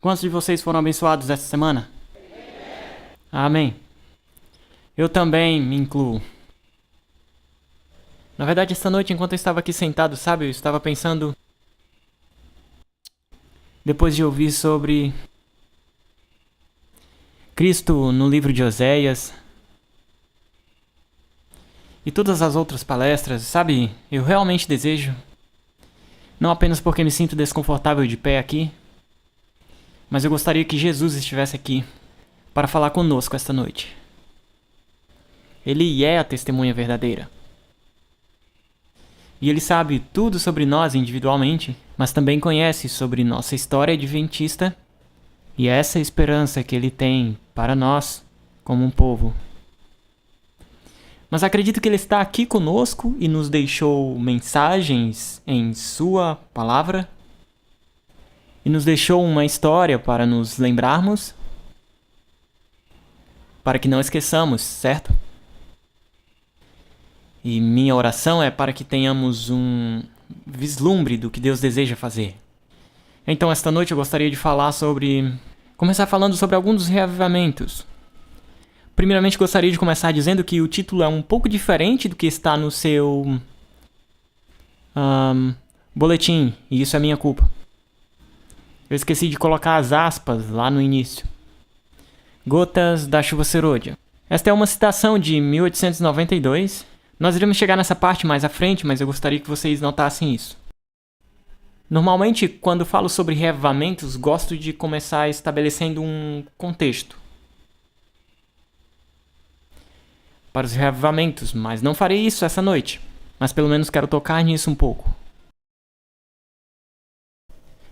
Quantos de vocês foram abençoados essa semana? Amém. Eu também me incluo. Na verdade, esta noite, enquanto eu estava aqui sentado, sabe, eu estava pensando, depois de ouvir sobre Cristo no livro de Oséias e todas as outras palestras, sabe, eu realmente desejo, não apenas porque me sinto desconfortável de pé aqui, mas eu gostaria que Jesus estivesse aqui para falar conosco esta noite. Ele é a testemunha verdadeira. E ele sabe tudo sobre nós individualmente, mas também conhece sobre nossa história adventista e essa esperança que ele tem para nós como um povo. Mas acredito que ele está aqui conosco e nos deixou mensagens em sua palavra e nos deixou uma história para nos lembrarmos, para que não esqueçamos, certo? E minha oração é para que tenhamos um vislumbre do que Deus deseja fazer. Então, esta noite eu gostaria de começar falando sobre alguns dos reavivamentos. Primeiramente, gostaria de começar dizendo que o título é um pouco diferente do que está no seu boletim, e isso é minha culpa. Eu esqueci de colocar as aspas lá no início. Gotas da chuva serôdia. Esta é uma citação de 1892. Nós iremos chegar nessa parte mais à frente, mas eu gostaria que vocês notassem isso. Normalmente, quando falo sobre reavivamentos, gosto de começar estabelecendo um contexto para os reavivamentos, mas não farei isso essa noite. Mas pelo menos quero tocar nisso um pouco.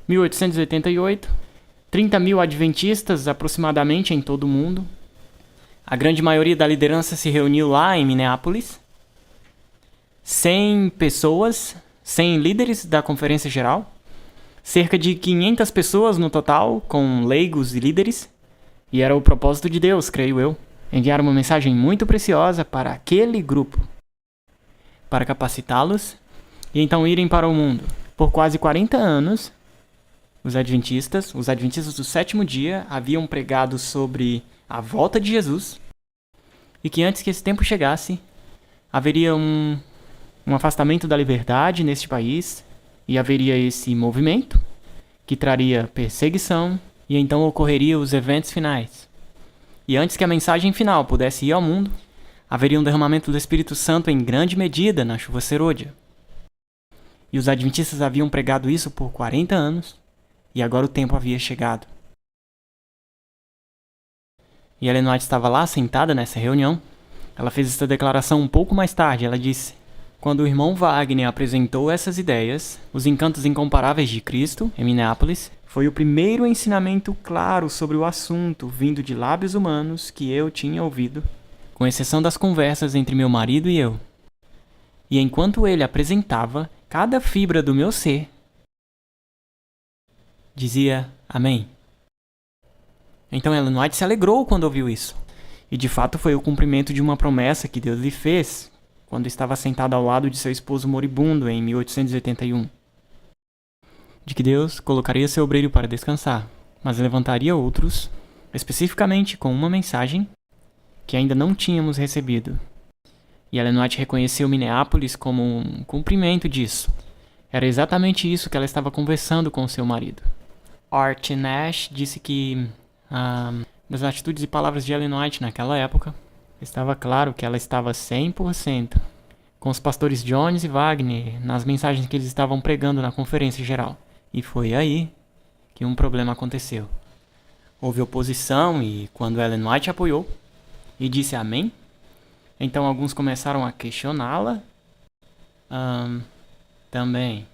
1888, 30 mil adventistas aproximadamente em todo o mundo. A grande maioria da liderança se reuniu lá em Minneapolis. 100 pessoas, 100 líderes da conferência geral, cerca de 500 pessoas no total, com leigos e líderes, e era o propósito de Deus, creio eu, enviar uma mensagem muito preciosa para aquele grupo, para capacitá-los e então irem para o mundo. Por quase 40 anos, os adventistas do sétimo dia, haviam pregado sobre a volta de Jesus e que antes que esse tempo chegasse, haveria um afastamento da liberdade neste país e haveria esse movimento que traria perseguição e então ocorreria os eventos finais. E antes que a mensagem final pudesse ir ao mundo, haveria um derramamento do Espírito Santo em grande medida na chuva serôdia. E os adventistas haviam pregado isso por 40 anos e agora o tempo havia chegado. E Ellen White estava lá sentada nessa reunião. Ela fez essa declaração um pouco mais tarde. Ela disse: quando o irmão Wagner apresentou essas ideias, os encantos incomparáveis de Cristo, em Minneapolis, foi o primeiro ensinamento claro sobre o assunto vindo de lábios humanos que eu tinha ouvido, com exceção das conversas entre meu marido e eu. E enquanto ele apresentava, cada fibra do meu ser dizia amém. Então Ellen White se alegrou quando ouviu isso. E de fato foi o cumprimento de uma promessa que Deus lhe fez quando estava sentada ao lado de seu esposo moribundo em 1881. De que Deus colocaria seu obreiro para descansar, mas levantaria outros, especificamente com uma mensagem que ainda não tínhamos recebido. E Ellen White reconheceu Minneapolis como um cumprimento disso. Era exatamente isso que ela estava conversando com seu marido. Art Nash disse que, das atitudes e palavras de Ellen White naquela época, estava claro que ela estava 100% com os pastores Jones e Wagner nas mensagens que eles estavam pregando na conferência geral. E foi aí que um problema aconteceu. Houve oposição e quando Ellen White apoiou e disse amém, então alguns começaram a questioná-la também.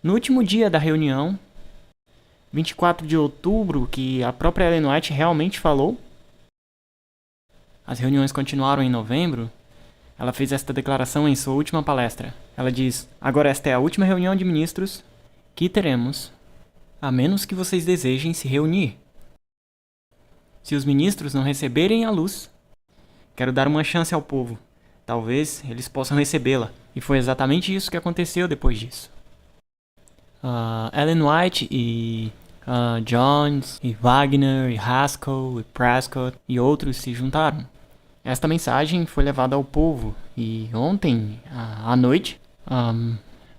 No último dia da reunião, 24 de outubro, que a própria Ellen White realmente falou, as reuniões continuaram em novembro, ela fez esta declaração em sua última palestra. Ela diz: agora esta é a última reunião de ministros que teremos, a menos que vocês desejem se reunir. Se os ministros não receberem a luz, quero dar uma chance ao povo. Talvez eles possam recebê-la. E foi exatamente isso que aconteceu depois disso. Ellen White e Jones, e Wagner, e Haskell, e Prescott e outros se juntaram. Esta mensagem foi levada ao povo e ontem, à noite,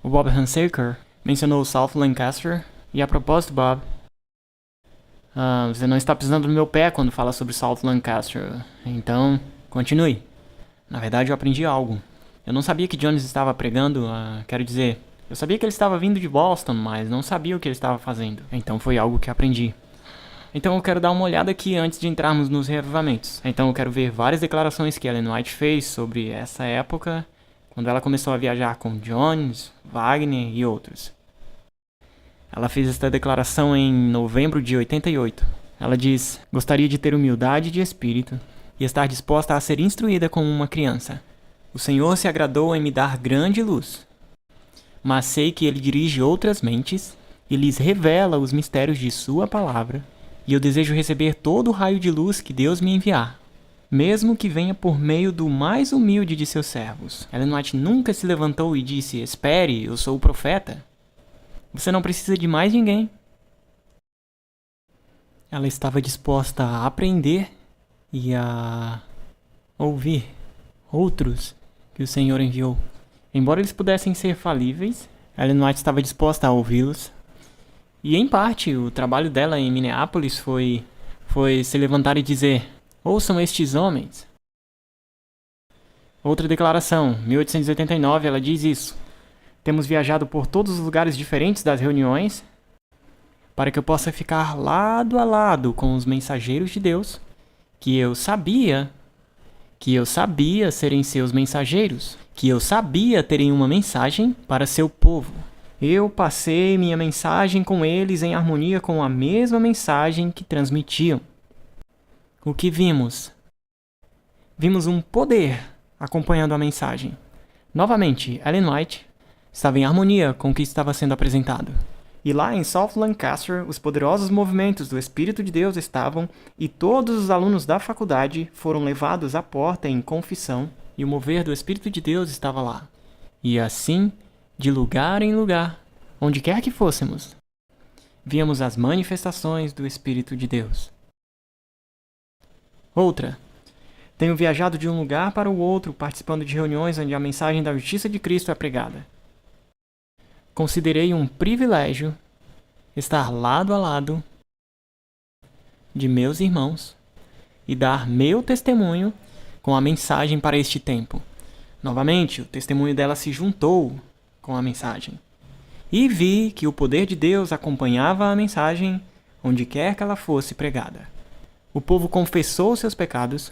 o Bob Hunsaker mencionou South Lancaster. E a propósito, Bob, você não está pisando no meu pé quando fala sobre South Lancaster, então continue. Na verdade, eu aprendi algo. Eu não sabia que Jones estava pregando, quero dizer, eu sabia que ele estava vindo de Boston, mas não sabia o que ele estava fazendo. Então foi algo que aprendi. Então eu quero dar uma olhada aqui antes de entrarmos nos reavivamentos. Então eu quero ver várias declarações que Ellen White fez sobre essa época, quando ela começou a viajar com Jones, Wagner e outros. Ela fez esta declaração em novembro de 88. Ela diz: gostaria de ter humildade de espírito e estar disposta a ser instruída como uma criança. O Senhor se agradou em me dar grande luz, mas sei que Ele dirige outras mentes e lhes revela os mistérios de Sua palavra, e eu desejo receber todo o raio de luz que Deus me enviar, mesmo que venha por meio do mais humilde de seus servos. Ellen White nunca se levantou e disse: espere, eu sou o profeta. Você não precisa de mais ninguém. Ela estava disposta a aprender e a ouvir outros que o Senhor enviou. Embora eles pudessem ser falíveis, Ellen White estava disposta a ouvi-los. E em parte, o trabalho dela em Minneapolis foi se levantar e dizer: ouçam estes homens. Outra declaração, 1889, ela diz isso: temos viajado por todos os lugares diferentes das reuniões para que eu possa ficar lado a lado com os mensageiros de Deus, que eu sabia serem seus mensageiros, que eu sabia terem uma mensagem para seu povo. Eu passei minha mensagem com eles em harmonia com a mesma mensagem que transmitiam. O que vimos? Vimos um poder acompanhando a mensagem. Novamente, Ellen White estava em harmonia com o que estava sendo apresentado. E lá em South Lancaster, os poderosos movimentos do Espírito de Deus estavam, e todos os alunos da faculdade foram levados à porta em confissão, e o mover do Espírito de Deus estava lá. E assim, de lugar em lugar, onde quer que fôssemos, víamos as manifestações do Espírito de Deus. Outra. Tenho viajado de um lugar para o outro, participando de reuniões onde a mensagem da justiça de Cristo é pregada. Considerei um privilégio estar lado a lado de meus irmãos e dar meu testemunho com a mensagem para este tempo. Novamente, o testemunho dela se juntou com a mensagem. E vi que o poder de Deus acompanhava a mensagem onde quer que ela fosse pregada. O povo confessou seus pecados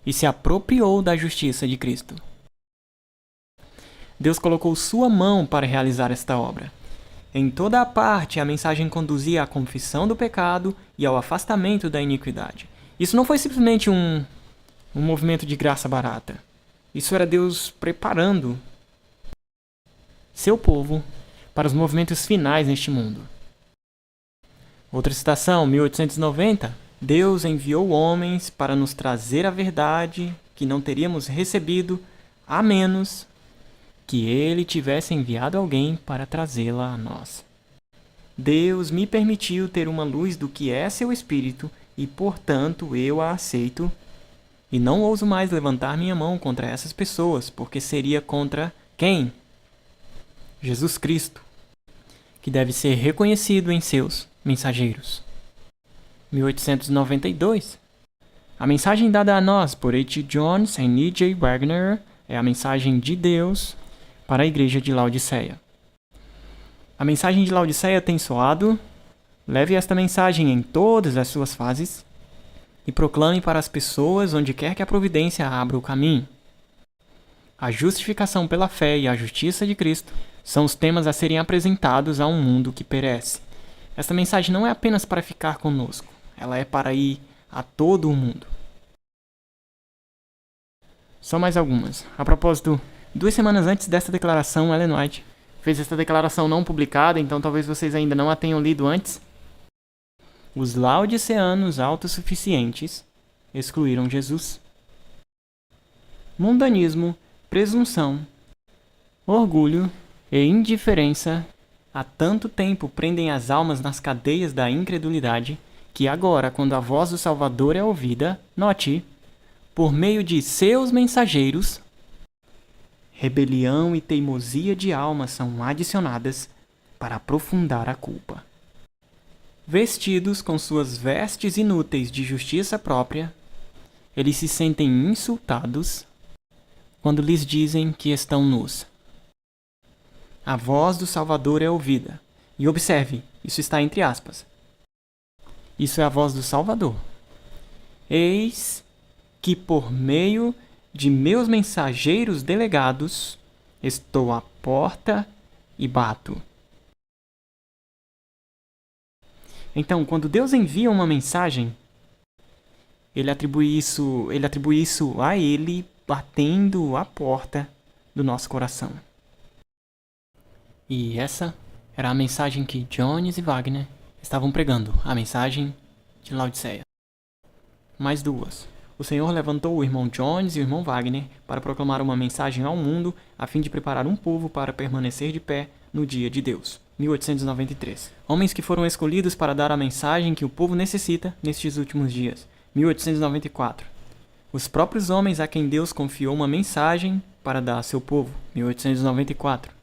e se apropriou da justiça de Cristo. Deus colocou sua mão para realizar esta obra. Em toda a parte, a mensagem conduzia à confissão do pecado e ao afastamento da iniquidade. Isso não foi simplesmente um movimento de graça barata. Isso era Deus preparando seu povo para os movimentos finais neste mundo. Outra citação, 1890. Deus enviou homens para nos trazer a verdade que não teríamos recebido a menos que Ele tivesse enviado alguém para trazê-la a nós. Deus me permitiu ter uma luz do que é seu Espírito e, portanto, eu a aceito. E não ouso mais levantar minha mão contra essas pessoas, porque seria contra quem? Jesus Cristo, que deve ser reconhecido em seus mensageiros. 1892. A mensagem dada a nós por H. Jones e E.J. Wagner é a mensagem de Deus para a igreja de Laodiceia. A mensagem de Laodiceia tem soado: leve esta mensagem em todas as suas fases e proclame para as pessoas onde quer que a providência abra o caminho. A justificação pela fé e a justiça de Cristo são os temas a serem apresentados a um mundo que perece. Esta mensagem não é apenas para ficar conosco, ela é para ir a todo o mundo. Só mais algumas. A propósito, 2 semanas antes desta declaração, Ellen White fez esta declaração não publicada, então talvez vocês ainda não a tenham lido antes. Os laodiceanos autossuficientes excluíram Jesus. Mundanismo, presunção, orgulho e indiferença há tanto tempo prendem as almas nas cadeias da incredulidade, que agora, quando a voz do Salvador é ouvida, note, por meio de seus mensageiros, rebelião e teimosia de alma são adicionadas para aprofundar a culpa. Vestidos com suas vestes inúteis de justiça própria, eles se sentem insultados quando lhes dizem que estão nus. A voz do Salvador é ouvida. E observe, isso está entre aspas. Isso é a voz do Salvador. Eis que por meio de meus mensageiros delegados estou à porta e bato. Então, quando Deus envia uma mensagem, ele atribui isso a ele batendo a porta do nosso coração. E essa era a mensagem que Jones e Wagner estavam pregando, a mensagem de Laodiceia. Mais duas. O Senhor levantou o irmão Jones e o irmão Wagner para proclamar uma mensagem ao mundo a fim de preparar um povo para permanecer de pé no dia de Deus. 1893. Homens que foram escolhidos para dar a mensagem que o povo necessita nestes últimos dias. 1894. Os próprios homens a quem Deus confiou uma mensagem para dar a seu povo. 1894.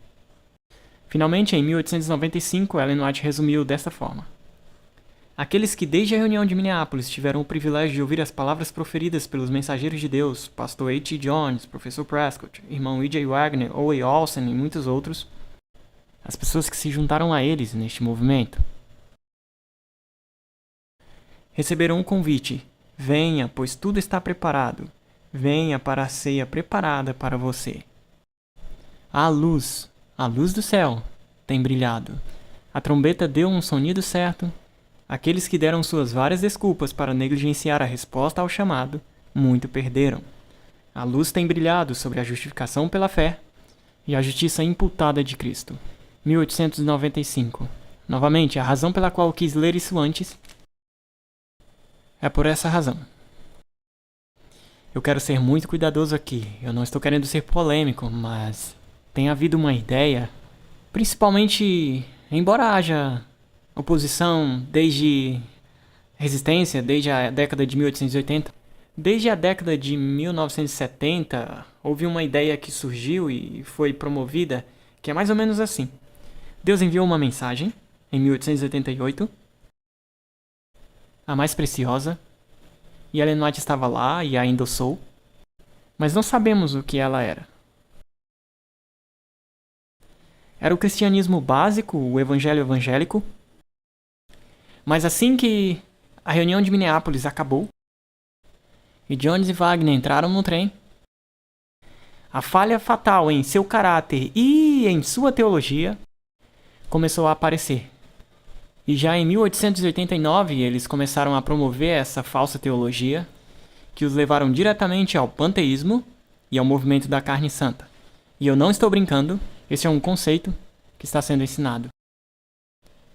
Finalmente, em 1895, Ellen White resumiu desta forma: aqueles que desde a reunião de Minneapolis tiveram o privilégio de ouvir as palavras proferidas pelos mensageiros de Deus, pastor H.T. Jones, professor Prescott, irmão E.J. Wagner, O.A. Olsen e muitos outros, as pessoas que se juntaram a eles neste movimento, receberam um convite: venha, pois tudo está preparado. Venha para a ceia preparada para você. A luz do céu tem brilhado. A trombeta deu um sonido certo. Aqueles que deram suas várias desculpas para negligenciar a resposta ao chamado, muito perderam. A luz tem brilhado sobre a justificação pela fé e a justiça imputada de Cristo. 1895. Novamente, a razão pela qual quis ler isso antes é por essa razão. Eu quero ser muito cuidadoso aqui. Eu não estou querendo ser polêmico, mas tem havido uma ideia, principalmente, embora haja oposição desde resistência, desde a década de 1880, desde a década de 1970, houve uma ideia que surgiu e foi promovida, que é mais ou menos assim. Deus enviou uma mensagem, em 1888, a mais preciosa, e Ellen White estava lá, e ainda sou, mas não sabemos o que ela era. Era o cristianismo básico, o evangelho evangélico, mas assim que a reunião de Minneapolis acabou, e Jones e Wagner entraram no trem, a falha fatal em seu caráter e em sua teologia começou a aparecer. E já em 1889 eles começaram a promover essa falsa teologia que os levaram diretamente ao panteísmo e ao movimento da carne santa. E eu não estou brincando, esse é um conceito que está sendo ensinado.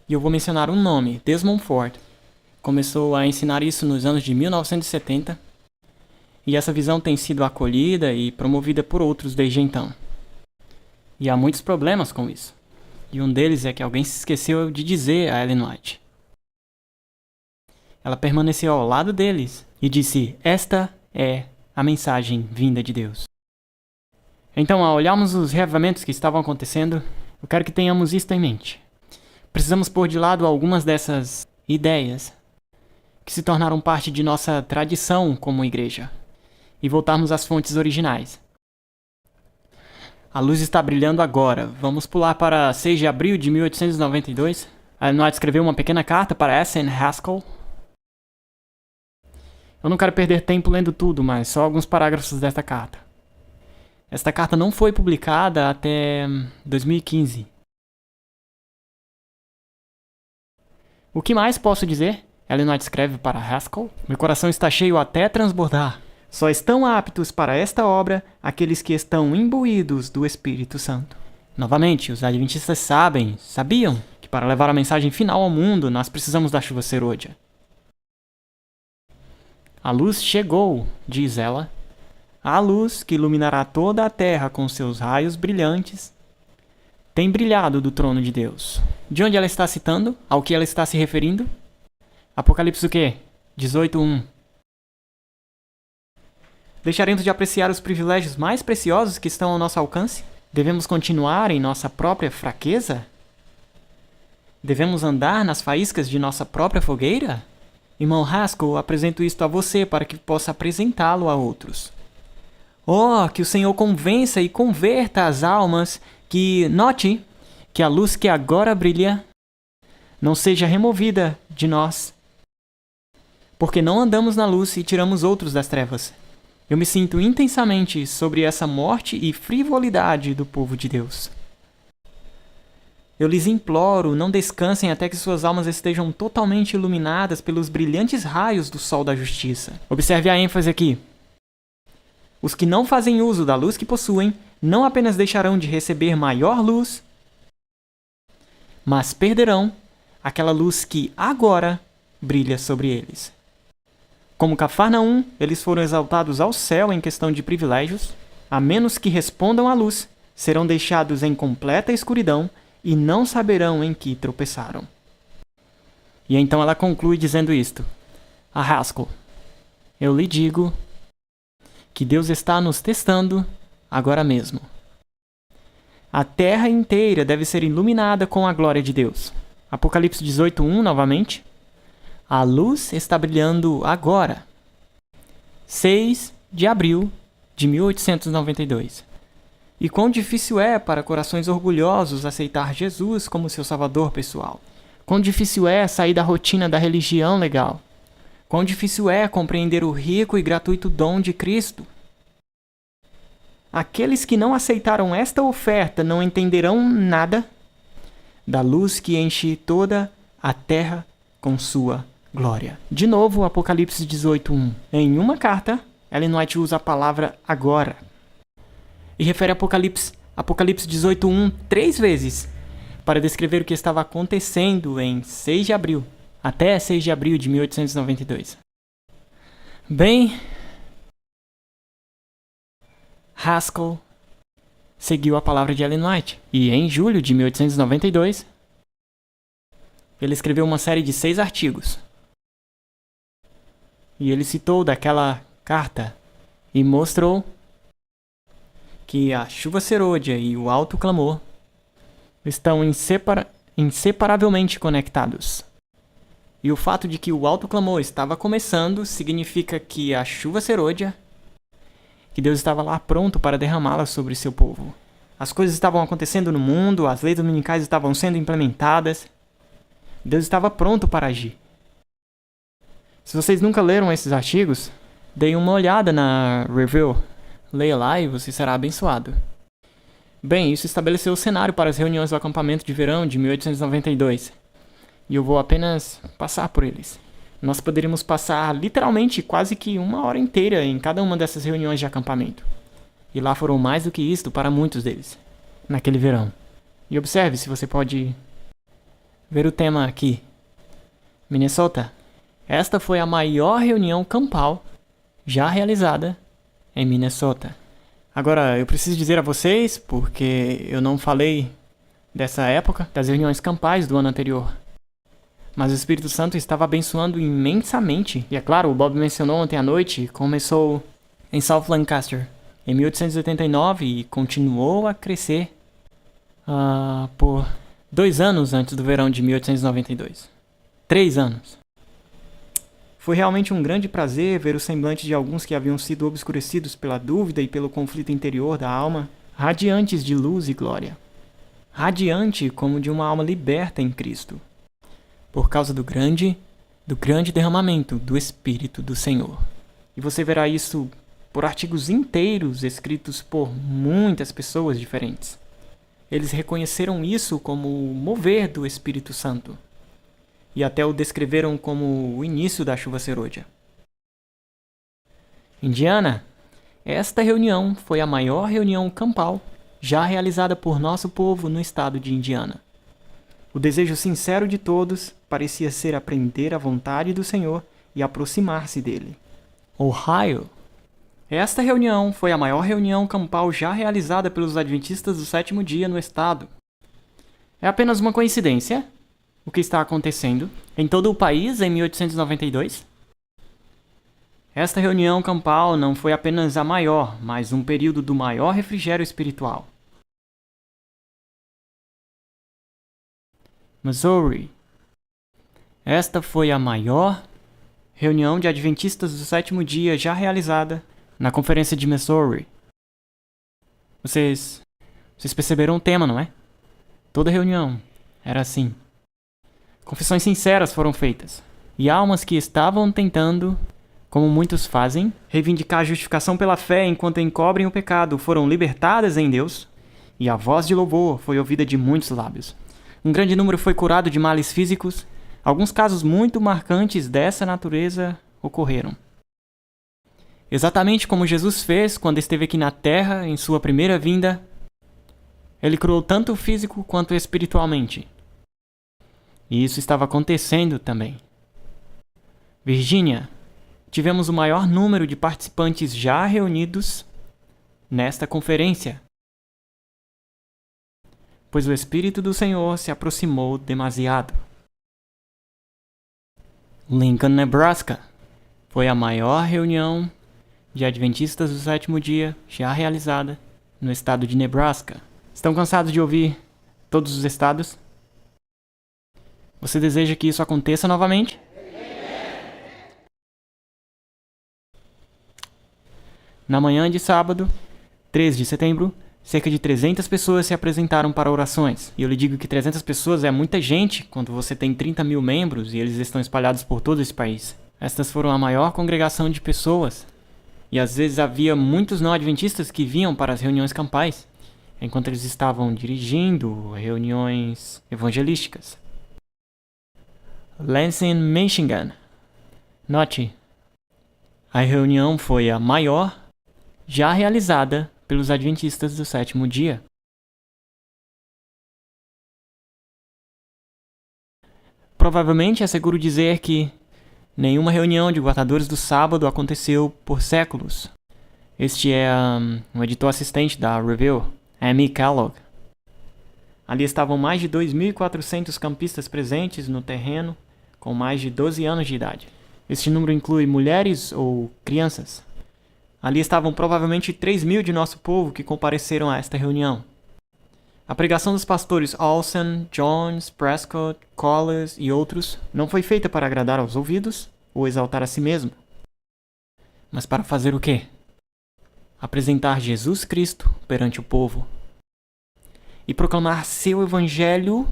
E eu vou mencionar um nome, Desmond Ford. Começou a ensinar isso nos anos de 1970 e essa visão tem sido acolhida e promovida por outros desde então. E há muitos problemas com isso. E um deles é que alguém se esqueceu de dizer a Ellen White. Ela permaneceu ao lado deles e disse: esta é a mensagem vinda de Deus. Então, ao olharmos os reavivamentos que estavam acontecendo, eu quero que tenhamos isto em mente. Precisamos pôr de lado algumas dessas ideias que se tornaram parte de nossa tradição como igreja e voltarmos às fontes originais. A luz está brilhando agora. Vamos pular para 6 de abril de 1892. Ellen White escreveu uma pequena carta para S.N. Haskell. Eu não quero perder tempo lendo tudo, mas só alguns parágrafos desta carta. Esta carta não foi publicada até 2015. O que mais posso dizer? Ellen White escreve para Haskell. Meu coração está cheio até transbordar. Só estão aptos para esta obra aqueles que estão imbuídos do Espírito Santo. Novamente, os adventistas sabiam que para levar a mensagem final ao mundo, nós precisamos da chuva serôdia. A luz chegou, diz ela, a luz que iluminará toda a terra com seus raios brilhantes, tem brilhado do trono de Deus. De onde ela está citando? Ao que ela está se referindo? Apocalipse o quê? 18:1. Deixaremos de apreciar os privilégios mais preciosos que estão ao nosso alcance? Devemos continuar em nossa própria fraqueza? Devemos andar nas faíscas de nossa própria fogueira? Irmão Haskell, apresento isto a você para que possa apresentá-lo a outros. Oh, que o Senhor convença e converta as almas que, note, que a luz que agora brilha não seja removida de nós, porque não andamos na luz e tiramos outros das trevas. Eu me sinto intensamente sobre essa morte e frivolidade do povo de Deus. Eu lhes imploro, não descansem até que suas almas estejam totalmente iluminadas pelos brilhantes raios do sol da justiça. Observe a ênfase aqui. Os que não fazem uso da luz que possuem não apenas deixarão de receber maior luz, mas perderão aquela luz que agora brilha sobre eles. Como Cafarnaum, eles foram exaltados ao céu em questão de privilégios, a menos que respondam à luz, serão deixados em completa escuridão e não saberão em que tropeçaram. E então ela conclui dizendo isto: a Haskell, eu lhe digo que Deus está nos testando agora mesmo. A terra inteira deve ser iluminada com a glória de Deus. Apocalipse 18:1 novamente. A luz está brilhando agora. 6 de abril de 1892. E quão difícil é para corações orgulhosos aceitar Jesus como seu salvador pessoal. Quão difícil é sair da rotina da religião legal. Quão difícil é compreender o rico e gratuito dom de Cristo. Aqueles que não aceitaram esta oferta não entenderão nada da luz que enche toda a terra com sua glória. De novo, Apocalipse 18:1. Em uma carta, Ellen White usa a palavra agora e refere a Apocalipse 18:1 3 vezes para descrever o que estava acontecendo em 6 de abril, até 6 de abril de 1892. Bem, Haskell seguiu a palavra de Ellen White e em julho de 1892 ele escreveu uma série de 6 artigos. E ele citou daquela carta e mostrou que a chuva serôdia e o alto clamor estão inseparavelmente conectados. E o fato de que o alto clamor estava começando significa que a chuva serôdia, que Deus estava lá pronto para derramá-la sobre seu povo. As coisas estavam acontecendo no mundo, as leis dominicais estavam sendo implementadas. Deus estava pronto para agir. Se vocês nunca leram esses artigos, deem uma olhada na review. Leia lá e você será abençoado. Bem, isso estabeleceu o cenário para as reuniões do acampamento de verão de 1892. E eu vou apenas passar por eles. Nós poderíamos passar literalmente quase que 1 hora inteira em cada uma dessas reuniões de acampamento. E lá foram mais do que isto para muitos deles, naquele verão. E observe se você pode ver o tema aqui. Minnesota. Esta foi a maior reunião campal já realizada em Minnesota. Agora, eu preciso dizer a vocês, porque eu não falei dessa época, das reuniões campais do ano anterior. Mas o Espírito Santo estava abençoando imensamente. E é claro, o Bob mencionou ontem à noite, começou em South Lancaster em 1889 e continuou a crescer por 2 anos antes do verão de 1892. 3 anos. Foi realmente um grande prazer ver o semblante de alguns que haviam sido obscurecidos pela dúvida e pelo conflito interior da alma, radiantes de luz e glória. Radiante como de uma alma liberta em Cristo, por causa do grande derramamento do Espírito do Senhor. E você verá isso por artigos inteiros escritos por muitas pessoas diferentes. Eles reconheceram isso como o mover do Espírito Santo. E até o descreveram como o início da chuva serôdia. Indiana. Esta reunião foi a maior reunião campal já realizada por nosso povo no estado de Indiana. O desejo sincero de todos parecia ser aprender a vontade do Senhor e aproximar-se dele. Ohio. Esta reunião foi a maior reunião campal já realizada pelos adventistas do 7º dia no estado. É apenas uma coincidência o que está acontecendo em todo o país em 1892? Esta reunião campal não foi apenas a maior, mas um período do maior refrigério espiritual. Missouri. Esta foi a maior reunião de adventistas do sétimo dia já realizada na Conferência de Missouri. Vocês perceberam o tema, não é? Toda reunião era assim. Confissões sinceras foram feitas. E almas que estavam tentando, como muitos fazem, reivindicar a justificação pela fé enquanto encobrem o pecado, foram libertadas em Deus, e a voz de louvor foi ouvida de muitos lábios. Um grande número foi curado de males físicos. Alguns casos muito marcantes dessa natureza ocorreram. Exatamente como Jesus fez quando esteve aqui na Terra em sua primeira vinda, ele curou tanto físico quanto espiritualmente. E isso estava acontecendo também. Virgínia, tivemos o maior número de participantes já reunidos nesta conferência, pois o Espírito do Senhor se aproximou demasiado. Lincoln, Nebraska, foi a maior reunião de adventistas do sétimo dia já realizada no estado de Nebraska. Estão cansados de ouvir todos os estados? Você deseja que isso aconteça novamente? Na manhã de sábado, 3 de setembro, cerca de 300 pessoas se apresentaram para orações. E eu lhe digo que 300 pessoas é muita gente quando você tem 30 mil membros e eles estão espalhados por todo esse país. Estas foram a maior congregação de pessoas. E às vezes havia muitos não adventistas que vinham para as reuniões campais, enquanto eles estavam dirigindo reuniões evangelísticas. Lansing, Michigan. Note, a reunião foi a maior já realizada pelos adventistas do sétimo dia. Provavelmente é seguro dizer que nenhuma reunião de guardadores do sábado aconteceu por séculos. Este é um editor assistente da Review, Amy Kellogg. Ali estavam mais de 2.400 campistas presentes no terreno, com mais de 12 anos de idade. Este número inclui mulheres ou crianças. Ali estavam provavelmente 3.000 de nosso povo que compareceram a esta reunião. A pregação dos pastores Olsen, Jones, Prescott, Collins e outros não foi feita para agradar aos ouvidos ou exaltar a si mesmo, mas para fazer o quê? Apresentar Jesus Cristo perante o povo e proclamar seu evangelho,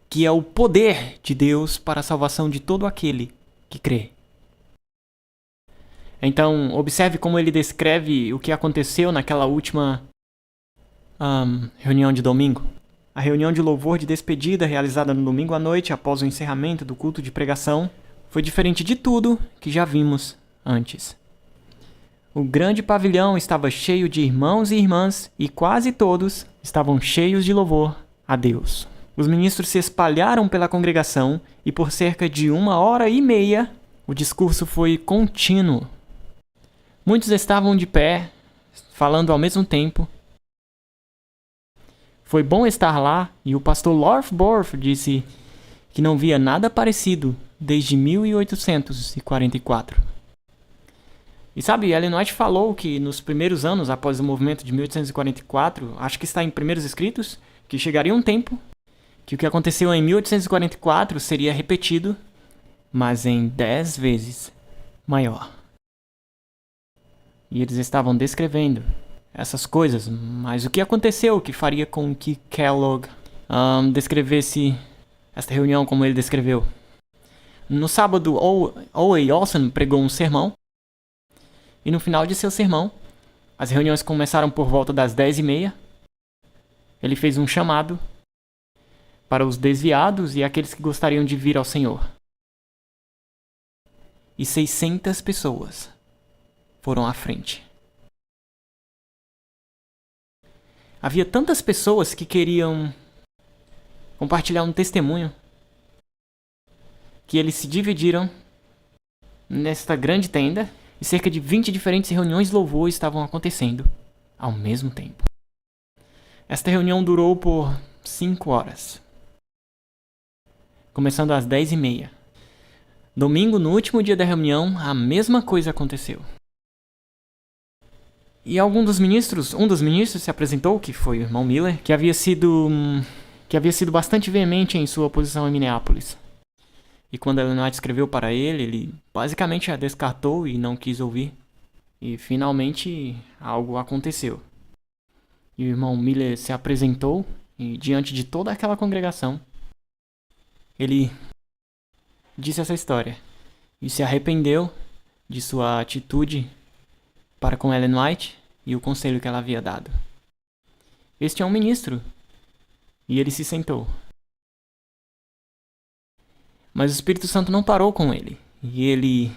que é o poder de Deus para a salvação de todo aquele que crê. Então, observe como ele descreve o que aconteceu naquela última reunião de domingo. A reunião de louvor de despedida realizada no domingo à noite após o encerramento do culto de pregação foi diferente de tudo que já vimos antes. O grande pavilhão estava cheio de irmãos e irmãs e quase todos estavam cheios de louvor a Deus. Os ministros se espalharam pela congregação e por cerca de 1h30 o discurso foi contínuo. Muitos estavam de pé, falando ao mesmo tempo. Foi bom estar lá e o pastor Lorfborf disse que não via nada parecido desde 1844. E sabe, Ellen White falou que nos primeiros anos após o movimento de 1844, acho que está em Primeiros Escritos, que chegaria um tempo que o que aconteceu em 1844 seria repetido, mas em 10 vezes maior. E eles estavam descrevendo essas coisas, mas o que aconteceu que faria com que Kellogg descrevesse esta reunião como ele descreveu? No sábado, O.A. Olsen pregou um sermão, e no final de seu sermão, as reuniões começaram por volta das 10h30. Ele fez um chamado para os desviados e aqueles que gostariam de vir ao Senhor. E 600 pessoas foram à frente. Havia tantas pessoas que queriam compartilhar um testemunho que eles se dividiram nesta grande tenda e cerca de 20 diferentes reuniões de louvor estavam acontecendo ao mesmo tempo. Esta reunião durou por 5 horas. Começando às 10h30. Domingo, no último dia da reunião, a mesma coisa aconteceu. E um dos ministros se apresentou, que foi o irmão Miller, que havia sido bastante veemente em sua oposição em Minneapolis. E quando Ellen White escreveu para ele basicamente a descartou e não quis ouvir. E finalmente algo aconteceu. E o irmão Miller se apresentou e diante de toda aquela congregação, ele disse essa história e se arrependeu de sua atitude para com Ellen White e o conselho que ela havia dado. Este é um ministro, e ele se sentou. Mas o Espírito Santo não parou com ele, e ele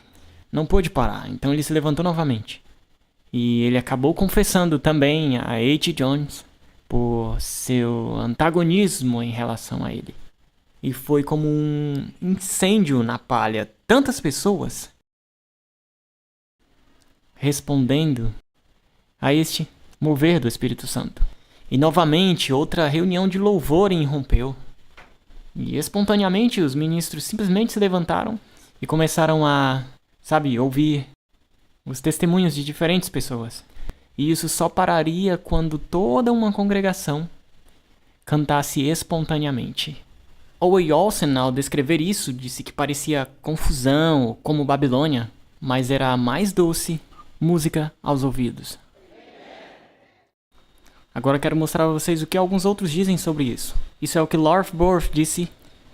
não pôde parar, então ele se levantou novamente. E ele acabou confessando também a H. Jones por seu antagonismo em relação a ele. E foi como um incêndio na palha. Tantas pessoas respondendo a este mover do Espírito Santo. E novamente outra reunião de louvor irrompeu. E espontaneamente os ministros simplesmente se levantaram e começaram a, ouvir os testemunhos de diferentes pessoas. E isso só pararia quando toda uma congregação cantasse espontaneamente. Owen Olsen, ao descrever isso, disse que parecia confusão, como Babilônia, mas era a mais doce música aos ouvidos. Agora quero mostrar a vocês o que alguns outros dizem sobre isso. Isso é o que Lorth Borth disse.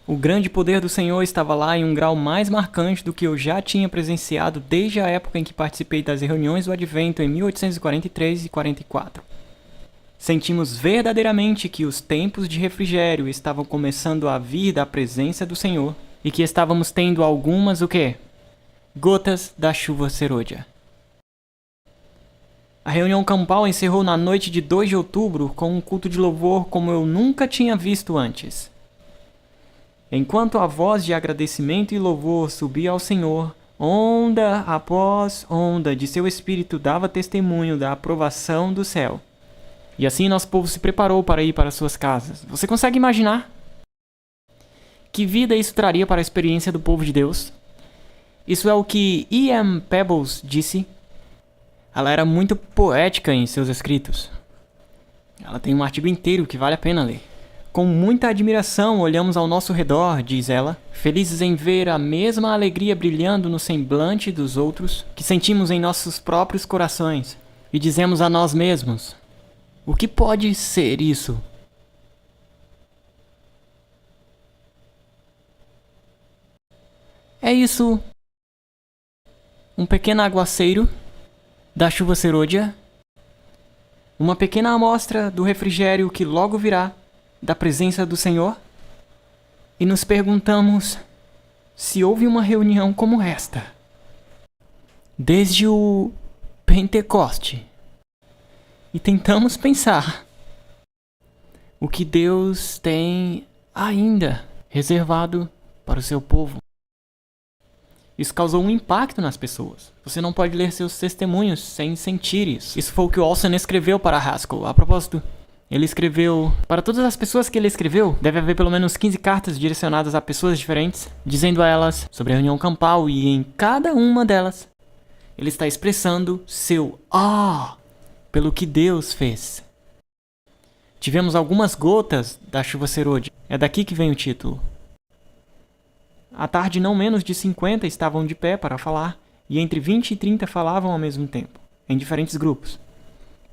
O grande poder do Senhor estava lá em um grau mais marcante do que eu já tinha presenciado desde a época em que participei das reuniões do Advento em 1843 e 44. Sentimos verdadeiramente que os tempos de refrigério estavam começando a vir da presença do Senhor e que estávamos tendo algumas, gotas da chuva serôdia. A reunião campal encerrou na noite de 2 de outubro com um culto de louvor como eu nunca tinha visto antes. Enquanto a voz de agradecimento e louvor subia ao Senhor, onda após onda de seu espírito dava testemunho da aprovação do céu. E assim nosso povo se preparou para ir para suas casas. Você consegue imaginar? Que vida isso traria para a experiência do povo de Deus? Isso é o que E.M. Peebles disse. Ela era muito poética em seus escritos. Ela tem um artigo inteiro que vale a pena ler. Com muita admiração olhamos ao nosso redor, diz ela, felizes em ver a mesma alegria brilhando no semblante dos outros que sentimos em nossos próprios corações. E dizemos a nós mesmos: o que pode ser isso? É isso. Um pequeno aguaceiro da chuva serôdia, uma pequena amostra do refrigério que logo virá da presença do Senhor, e nos perguntamos se houve uma reunião como esta desde o Pentecoste, e tentamos pensar o que Deus tem ainda reservado para o seu povo. Isso causou um impacto nas pessoas. Você não pode ler seus testemunhos sem sentir isso. Isso foi o que o Olsen escreveu para Haskell. A propósito, ele escreveu... Para todas as pessoas que ele escreveu, deve haver pelo menos 15 cartas direcionadas a pessoas diferentes, dizendo a elas sobre a reunião campal, e em cada uma delas, ele está expressando seu pelo que Deus fez. Tivemos algumas gotas da chuva serôdia. É daqui que vem o título. À tarde, não menos de 50 estavam de pé para falar, e entre 20 e 30 falavam ao mesmo tempo, em diferentes grupos.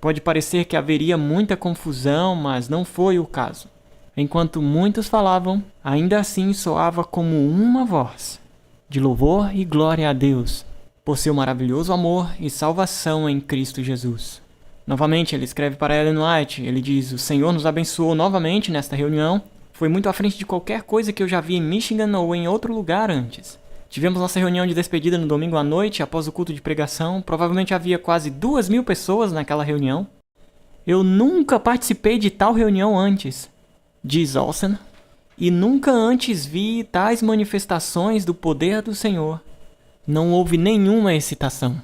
Pode parecer que haveria muita confusão, mas não foi o caso. Enquanto muitos falavam, ainda assim soava como uma voz, de louvor e glória a Deus, por seu maravilhoso amor e salvação em Cristo Jesus. Novamente, ele escreve para Ellen White, ele diz: o Senhor nos abençoou novamente nesta reunião. Foi muito à frente de qualquer coisa que eu já vi em Michigan ou em outro lugar antes. Tivemos nossa reunião de despedida no domingo à noite, após o culto de pregação. Provavelmente havia quase 2.000 pessoas naquela reunião. Eu nunca participei de tal reunião antes, diz Olsen, e nunca antes vi tais manifestações do poder do Senhor. Não houve nenhuma excitação.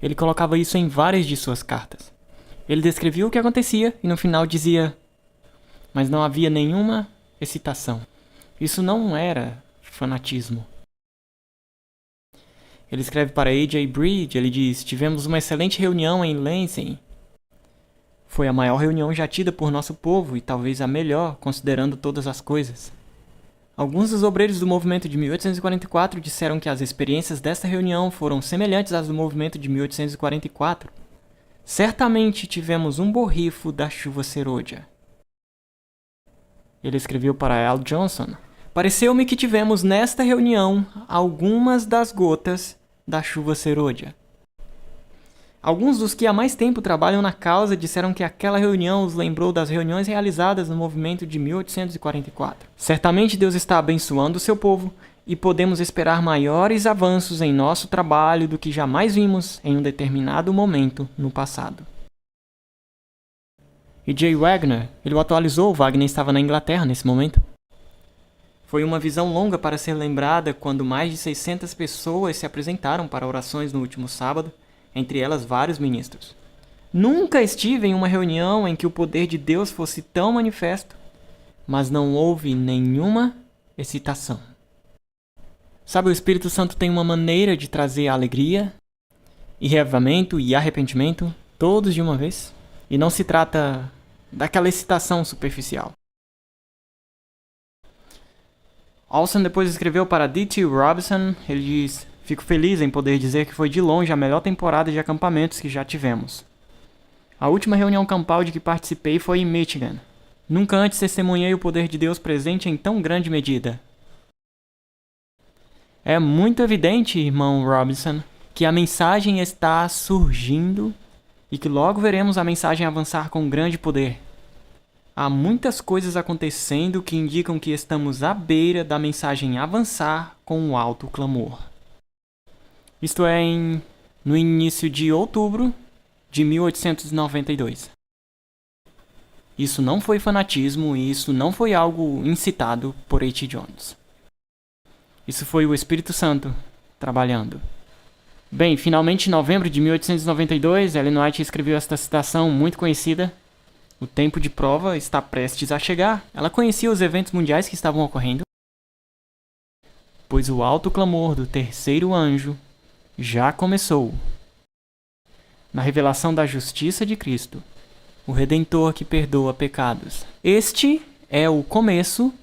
Ele colocava isso em várias de suas cartas. Ele descrevia o que acontecia e no final dizia: mas não havia nenhuma excitação. Isso não era fanatismo. Ele escreve para A.J. Bridge, ele diz: tivemos uma excelente reunião em Lansing. Foi a maior reunião já tida por nosso povo e talvez a melhor, considerando todas as coisas. Alguns dos obreiros do movimento de 1844 disseram que as experiências desta reunião foram semelhantes às do movimento de 1844. Certamente tivemos um borrifo da chuva serôdia. Ele escreveu para Al Johnson: pareceu-me que tivemos nesta reunião algumas das gotas da chuva serôdia. Alguns dos que há mais tempo trabalham na causa disseram que aquela reunião os lembrou das reuniões realizadas no movimento de 1844. Certamente Deus está abençoando o seu povo e podemos esperar maiores avanços em nosso trabalho do que jamais vimos em um determinado momento no passado. E J. Wagner, ele o atualizou, Wagner estava na Inglaterra nesse momento. Foi uma visão longa para ser lembrada quando mais de 600 pessoas se apresentaram para orações no último sábado, entre elas vários ministros. Nunca estive em uma reunião em que o poder de Deus fosse tão manifesto, mas não houve nenhuma excitação. Sabe, o Espírito Santo tem uma maneira de trazer alegria, e reavivamento e arrependimento, todos de uma vez, e não se trata daquela excitação superficial. Olson depois escreveu para D.T. Robinson, ele diz: fico feliz em poder dizer que foi de longe a melhor temporada de acampamentos que já tivemos. A última reunião campal de que participei foi em Michigan. Nunca antes testemunhei o poder de Deus presente em tão grande medida. É muito evidente, irmão Robinson, que a mensagem está surgindo e que logo veremos a mensagem avançar com grande poder. Há muitas coisas acontecendo que indicam que estamos à beira da mensagem avançar com um alto clamor. Isto é, no início de outubro de 1892. Isso não foi fanatismo e isso não foi algo incitado por H. Jones. Isso foi o Espírito Santo trabalhando. Bem, finalmente em novembro de 1892, Ellen White escreveu esta citação muito conhecida: o tempo de prova está prestes a chegar. Ela conhecia os eventos mundiais que estavam ocorrendo, pois o alto clamor do terceiro anjo já começou. Na revelação da justiça de Cristo, o Redentor que perdoa pecados. Este é o começo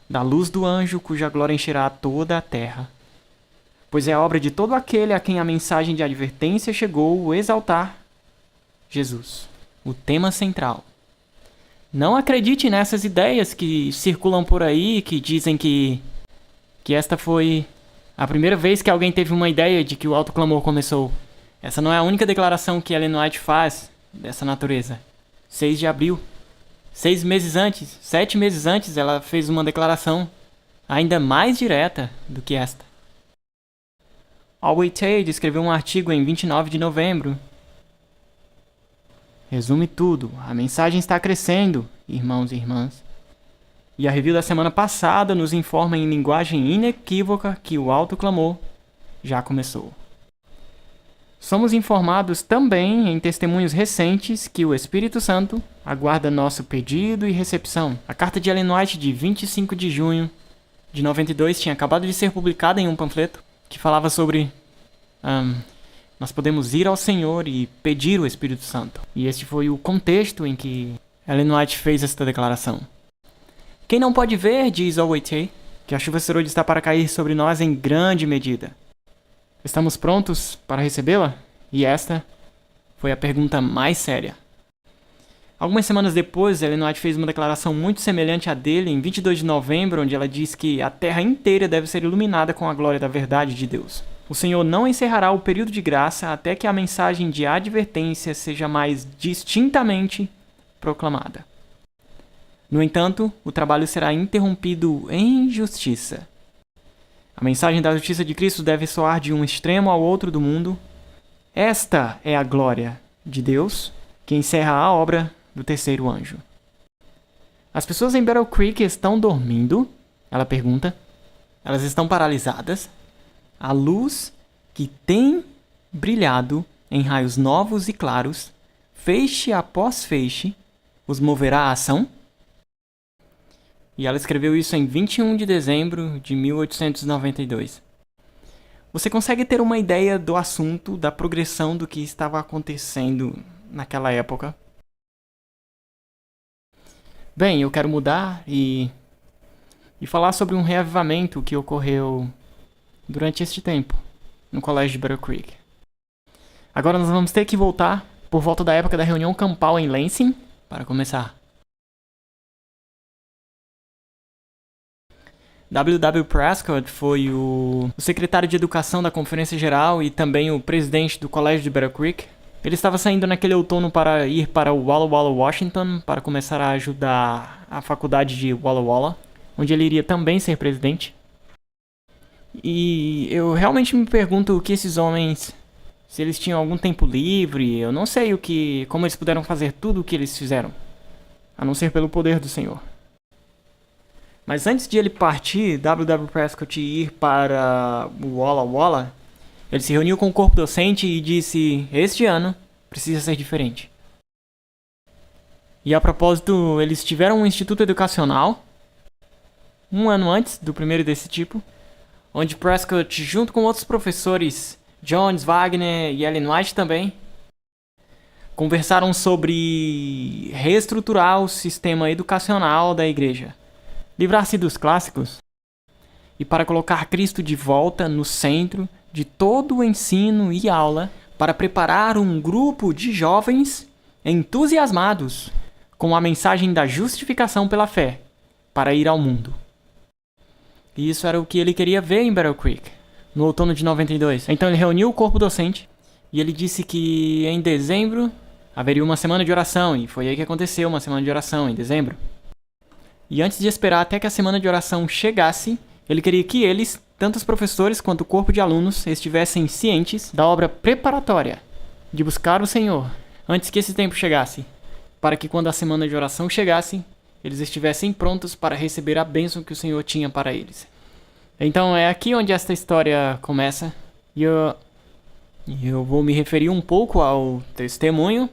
da luz do anjo cuja glória encherá toda a terra. Pois é a obra de todo aquele a quem a mensagem de advertência chegou exaltar Jesus, o tema central. Não acredite nessas ideias que circulam por aí, que dizem que esta foi a primeira vez que alguém teve uma ideia de que o alto clamor começou. Essa não é a única declaração que Ellen White faz dessa natureza. 6 de abril. 7 meses antes, ela fez uma declaração ainda mais direta do que esta. Alwyn Tate escreveu um artigo em 29 de novembro. Resume tudo. A mensagem está crescendo, irmãos e irmãs. E a review da semana passada nos informa em linguagem inequívoca que o alto clamor já começou. Somos informados também em testemunhos recentes que o Espírito Santo aguarda nosso pedido e recepção. A carta de Ellen White de 25 de junho de 92 tinha acabado de ser publicada em um panfleto que falava sobre nós podemos ir ao Senhor e pedir o Espírito Santo. E este foi o contexto em que Ellen White fez esta declaração. Quem não pode ver, diz Alwyn, que a chuva serôdia está para cair sobre nós em grande medida. Estamos prontos para recebê-la? E esta foi a pergunta mais séria. Algumas semanas depois, Ellen White fez uma declaração muito semelhante à dele em 22 de novembro, onde ela diz que a terra inteira deve ser iluminada com a glória da verdade de Deus. O Senhor não encerrará o período de graça até que a mensagem de advertência seja mais distintamente proclamada. No entanto, o trabalho será interrompido em justiça. A mensagem da justiça de Cristo deve soar de um extremo ao outro do mundo. Esta é a glória de Deus que encerra a obra do terceiro anjo. As pessoas em Battle Creek estão dormindo? Ela pergunta. Elas estão paralisadas? A luz que tem brilhado em raios novos e claros, feixe após feixe, os moverá à ação? E ela escreveu isso em 21 de dezembro de 1892. Você consegue ter uma ideia do assunto, da progressão do que estava acontecendo naquela época? Bem, eu quero mudar e falar sobre um reavivamento que ocorreu durante este tempo, no colégio de Battle Creek. Agora nós vamos ter que voltar por volta da época da reunião campal em Lansing, para começar. W.W. Prescott foi o secretário de educação da Conferência Geral e também o presidente do colégio de Battle Creek. Ele estava saindo naquele outono para ir para o Walla Walla, Washington, para começar a ajudar a faculdade de Walla Walla, onde ele iria também ser presidente. E eu realmente me pergunto o que esses homens, se eles tinham algum tempo livre, eu não sei como eles puderam fazer tudo o que eles fizeram, a não ser pelo poder do Senhor. Mas antes de ele partir, W.W. Prescott ir para o Walla Walla, ele se reuniu com o corpo docente e disse: este ano precisa ser diferente. E a propósito, eles tiveram um instituto educacional, um ano antes do primeiro desse tipo, onde Prescott, junto com outros professores, Jones, Wagner e Ellen White também, conversaram sobre reestruturar o sistema educacional da igreja, livrar-se dos clássicos e para colocar Cristo de volta no centro de todo o ensino e aula, para preparar um grupo de jovens entusiasmados com a mensagem da justificação pela fé para ir ao mundo. E isso era o que ele queria ver em Battle Creek, no outono de 92. Então ele reuniu o corpo docente e ele disse que em dezembro haveria uma semana de oração, e foi aí que aconteceu uma semana de oração, em dezembro. E antes de esperar até que a semana de oração chegasse, ele queria que eles, tanto os professores quanto o corpo de alunos, estivessem cientes da obra preparatória de buscar o Senhor antes que esse tempo chegasse, para que quando a semana de oração chegasse, eles estivessem prontos para receber a bênção que o Senhor tinha para eles. Então é aqui onde esta história começa, e eu vou me referir um pouco ao testemunho,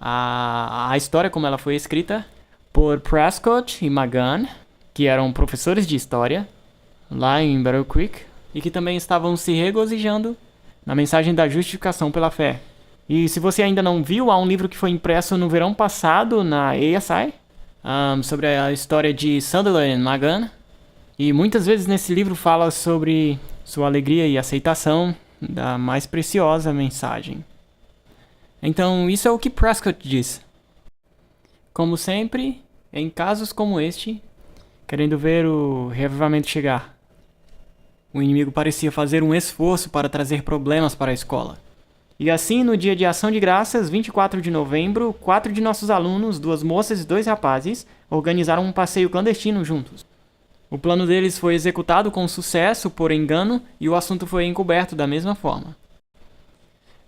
a história como ela foi escrita por Prescott e Magan, que eram professores de história lá em Battle Creek e que também estavam se regozijando na mensagem da justificação pela fé. E se você ainda não viu, há um livro que foi impresso no verão passado na ASI, sobre a história de Sutherland e Magan, e muitas vezes nesse livro fala sobre sua alegria e aceitação da mais preciosa mensagem. Então isso é o que Prescott diz. Como sempre, em casos como este, querendo ver o reavivamento chegar, o inimigo parecia fazer um esforço para trazer problemas para a escola. E assim, no dia de ação de graças, 24 de novembro, 4 de nossos alunos, 2 moças e 2 rapazes, organizaram um passeio clandestino juntos. O plano deles foi executado com sucesso por engano e o assunto foi encoberto da mesma forma.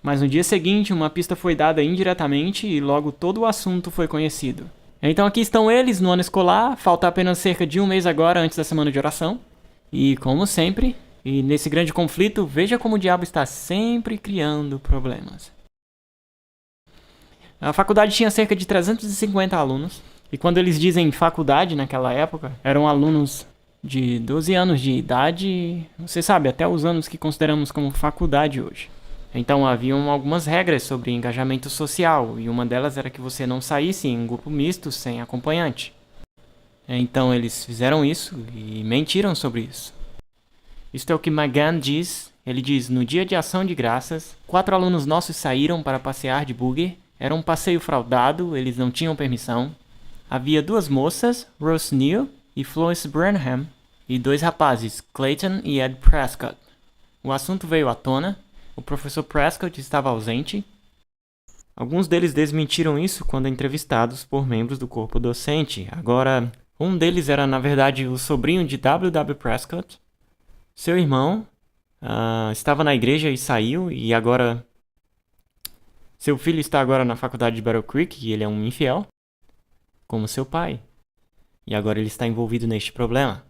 Mas no dia seguinte, uma pista foi dada indiretamente e logo todo o assunto foi conhecido. Então aqui estão eles no ano escolar, falta apenas cerca de um mês agora antes da semana de oração. E como sempre, e nesse grande conflito, veja como o diabo está sempre criando problemas. A faculdade tinha cerca de 350 alunos, e quando eles dizem faculdade naquela época, eram alunos de 12 anos de idade, você sabe, até os anos que consideramos como faculdade hoje. Então haviam algumas regras sobre engajamento social, e uma delas era que você não saísse em um grupo misto sem acompanhante. Então eles fizeram isso e mentiram sobre isso. Isto é o que Magan diz. Ele diz: no dia de ação de graças, 4 alunos nossos saíram para passear de buggy. Era um passeio fraudado, eles não tinham permissão. Havia 2 moças, Rose Neal e Florence Branham, e 2 rapazes, Clayton e Ed Prescott. O assunto veio à tona. O professor Prescott estava ausente. Alguns deles desmentiram isso quando entrevistados por membros do corpo docente. Agora, um deles era, na verdade, o sobrinho de W.W. Prescott. Seu irmão estava na igreja e saiu, e agora seu filho está agora na faculdade de Battle Creek e ele é um infiel, como seu pai. E agora ele está envolvido neste problema.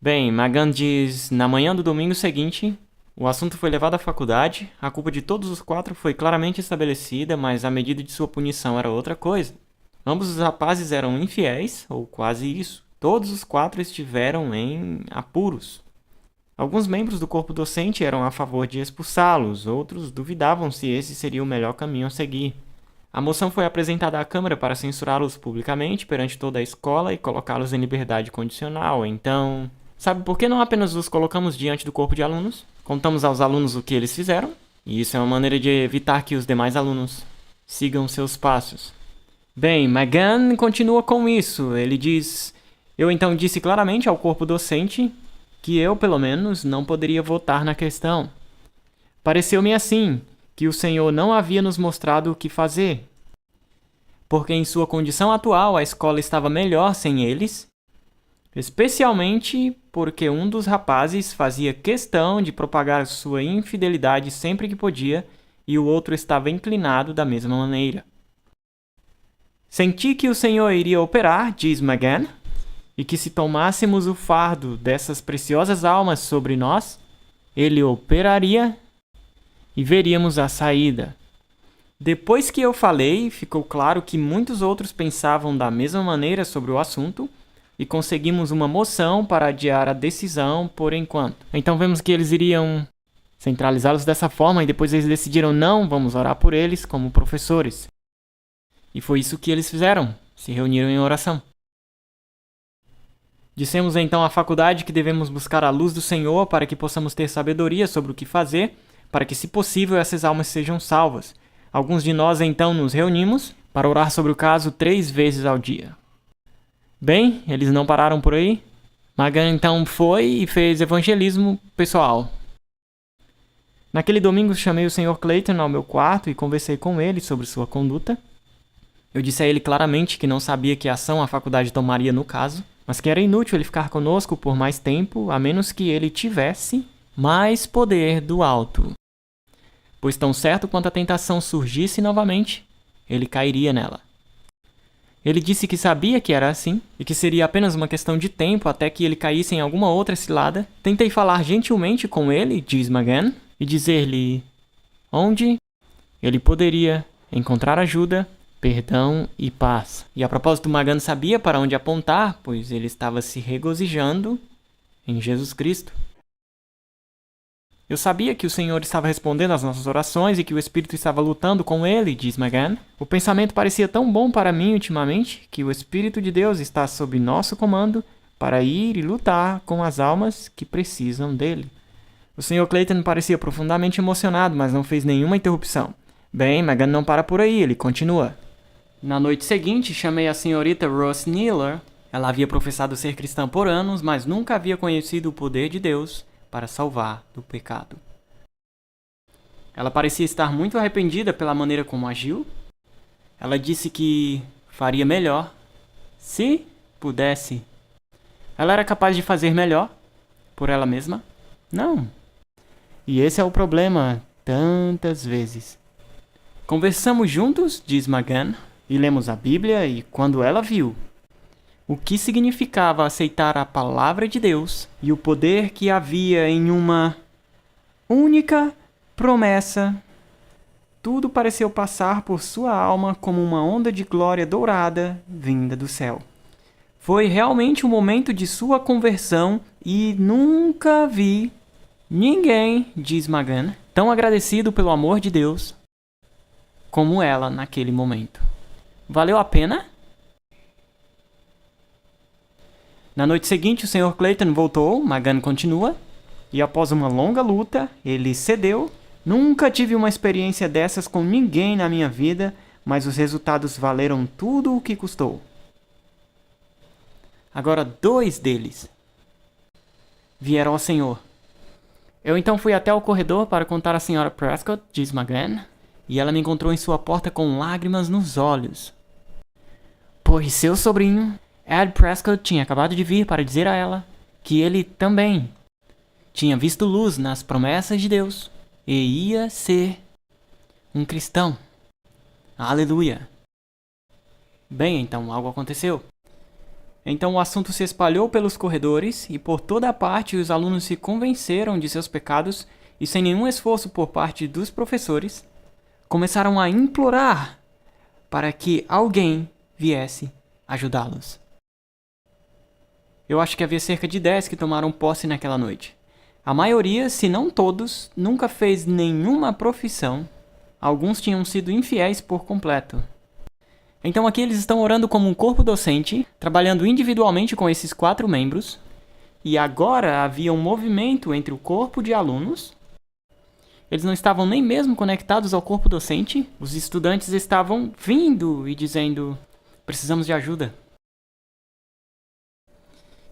Bem, Magan diz: na manhã do domingo seguinte, o assunto foi levado à faculdade, a culpa de todos os 4 foi claramente estabelecida, mas a medida de sua punição era outra coisa. Ambos os rapazes eram infiéis, ou quase isso. Todos os 4 estiveram em apuros. Alguns membros do corpo docente eram a favor de expulsá-los, outros duvidavam se esse seria o melhor caminho a seguir. A moção foi apresentada à Câmara para censurá-los publicamente perante toda a escola e colocá-los em liberdade condicional. Então, sabe por que não apenas os colocamos diante do corpo de alunos? Contamos aos alunos o que eles fizeram, e isso é uma maneira de evitar que os demais alunos sigam seus passos. Bem, McGann continua com isso. Ele diz: eu então disse claramente ao corpo docente que eu, pelo menos, não poderia votar na questão. Pareceu-me assim, que o Senhor não havia nos mostrado o que fazer, porque em sua condição atual a escola estava melhor sem eles, especialmente porque um dos rapazes fazia questão de propagar sua infidelidade sempre que podia e o outro estava inclinado da mesma maneira. Senti que o Senhor iria operar, diz McGann, e que se tomássemos o fardo dessas preciosas almas sobre nós, ele operaria e veríamos a saída. Depois que eu falei, ficou claro que muitos outros pensavam da mesma maneira sobre o assunto e conseguimos uma moção para adiar a decisão por enquanto. Então vemos que eles iriam centralizá-los dessa forma e depois eles decidiram: não, vamos orar por eles como professores. E foi isso que eles fizeram, se reuniram em oração. Dissemos então à faculdade que devemos buscar a luz do Senhor para que possamos ter sabedoria sobre o que fazer, para que, se possível, essas almas sejam salvas. Alguns de nós então nos reunimos para orar sobre o caso 3 vezes ao dia. Bem, eles não pararam por aí. McGann então foi e fez evangelismo pessoal. Naquele domingo chamei o Sr. Clayton ao meu quarto e conversei com ele sobre sua conduta. Eu disse a ele claramente que não sabia que ação a faculdade tomaria no caso, mas que era inútil ele ficar conosco por mais tempo, a menos que ele tivesse mais poder do alto. Pois tão certo quanto a tentação surgisse novamente, ele cairia nela. Ele disse que sabia que era assim, e que seria apenas uma questão de tempo até que ele caísse em alguma outra cilada. Tentei falar gentilmente com ele, diz McGann, e dizer-lhe onde ele poderia encontrar ajuda, perdão e paz. E a propósito, McGann sabia para onde apontar, pois ele estava se regozijando em Jesus Cristo. Eu sabia que o Senhor estava respondendo às nossas orações e que o Espírito estava lutando com ele, diz McGann. O pensamento parecia tão bom para mim ultimamente que o Espírito de Deus está sob nosso comando para ir e lutar com as almas que precisam dele. O Sr. Clayton parecia profundamente emocionado, mas não fez nenhuma interrupção. Bem, McGann não para por aí, ele continua. Na noite seguinte, chamei a senhorita Rose Nealer. Ela havia professado ser cristã por anos, mas nunca havia conhecido o poder de Deus para salvar do pecado. Ela parecia estar muito arrependida pela maneira como agiu. Ela disse que faria melhor se pudesse. Ela era capaz de fazer melhor por ela mesma? Não. E esse é o problema tantas vezes. Conversamos juntos, diz McGann, e lemos a Bíblia, e quando ela viu o que significava aceitar a palavra de Deus e o poder que havia em uma única promessa, tudo pareceu passar por sua alma como uma onda de glória dourada vinda do céu. Foi realmente o momento de sua conversão e nunca vi ninguém, diz McGann, tão agradecido pelo amor de Deus como ela naquele momento. Valeu a pena? Na noite seguinte, o Sr. Clayton voltou, McGann continua, e após uma longa luta, ele cedeu. Nunca tive uma experiência dessas com ninguém na minha vida, mas os resultados valeram tudo o que custou. Agora 2 deles vieram ao Senhor. Eu então fui até o corredor para contar à Sra. Prescott, diz McGann, e ela me encontrou em sua porta com lágrimas nos olhos. Pois seu sobrinho, Ed Prescott, tinha acabado de vir para dizer a ela que ele também tinha visto luz nas promessas de Deus e ia ser um cristão. Aleluia! Bem, então algo aconteceu. Então o assunto se espalhou pelos corredores e por toda a parte os alunos se convenceram de seus pecados e, sem nenhum esforço por parte dos professores, começaram a implorar para que alguém viesse ajudá-los. Eu acho que havia cerca de 10 que tomaram posse naquela noite. A maioria, se não todos, nunca fez nenhuma profissão. Alguns tinham sido infiéis por completo. Então aqui eles estão orando como um corpo docente, trabalhando individualmente com esses 4 membros. E agora havia um movimento entre o corpo de alunos. Eles não estavam nem mesmo conectados ao corpo docente. Os estudantes estavam vindo e dizendo: precisamos de ajuda.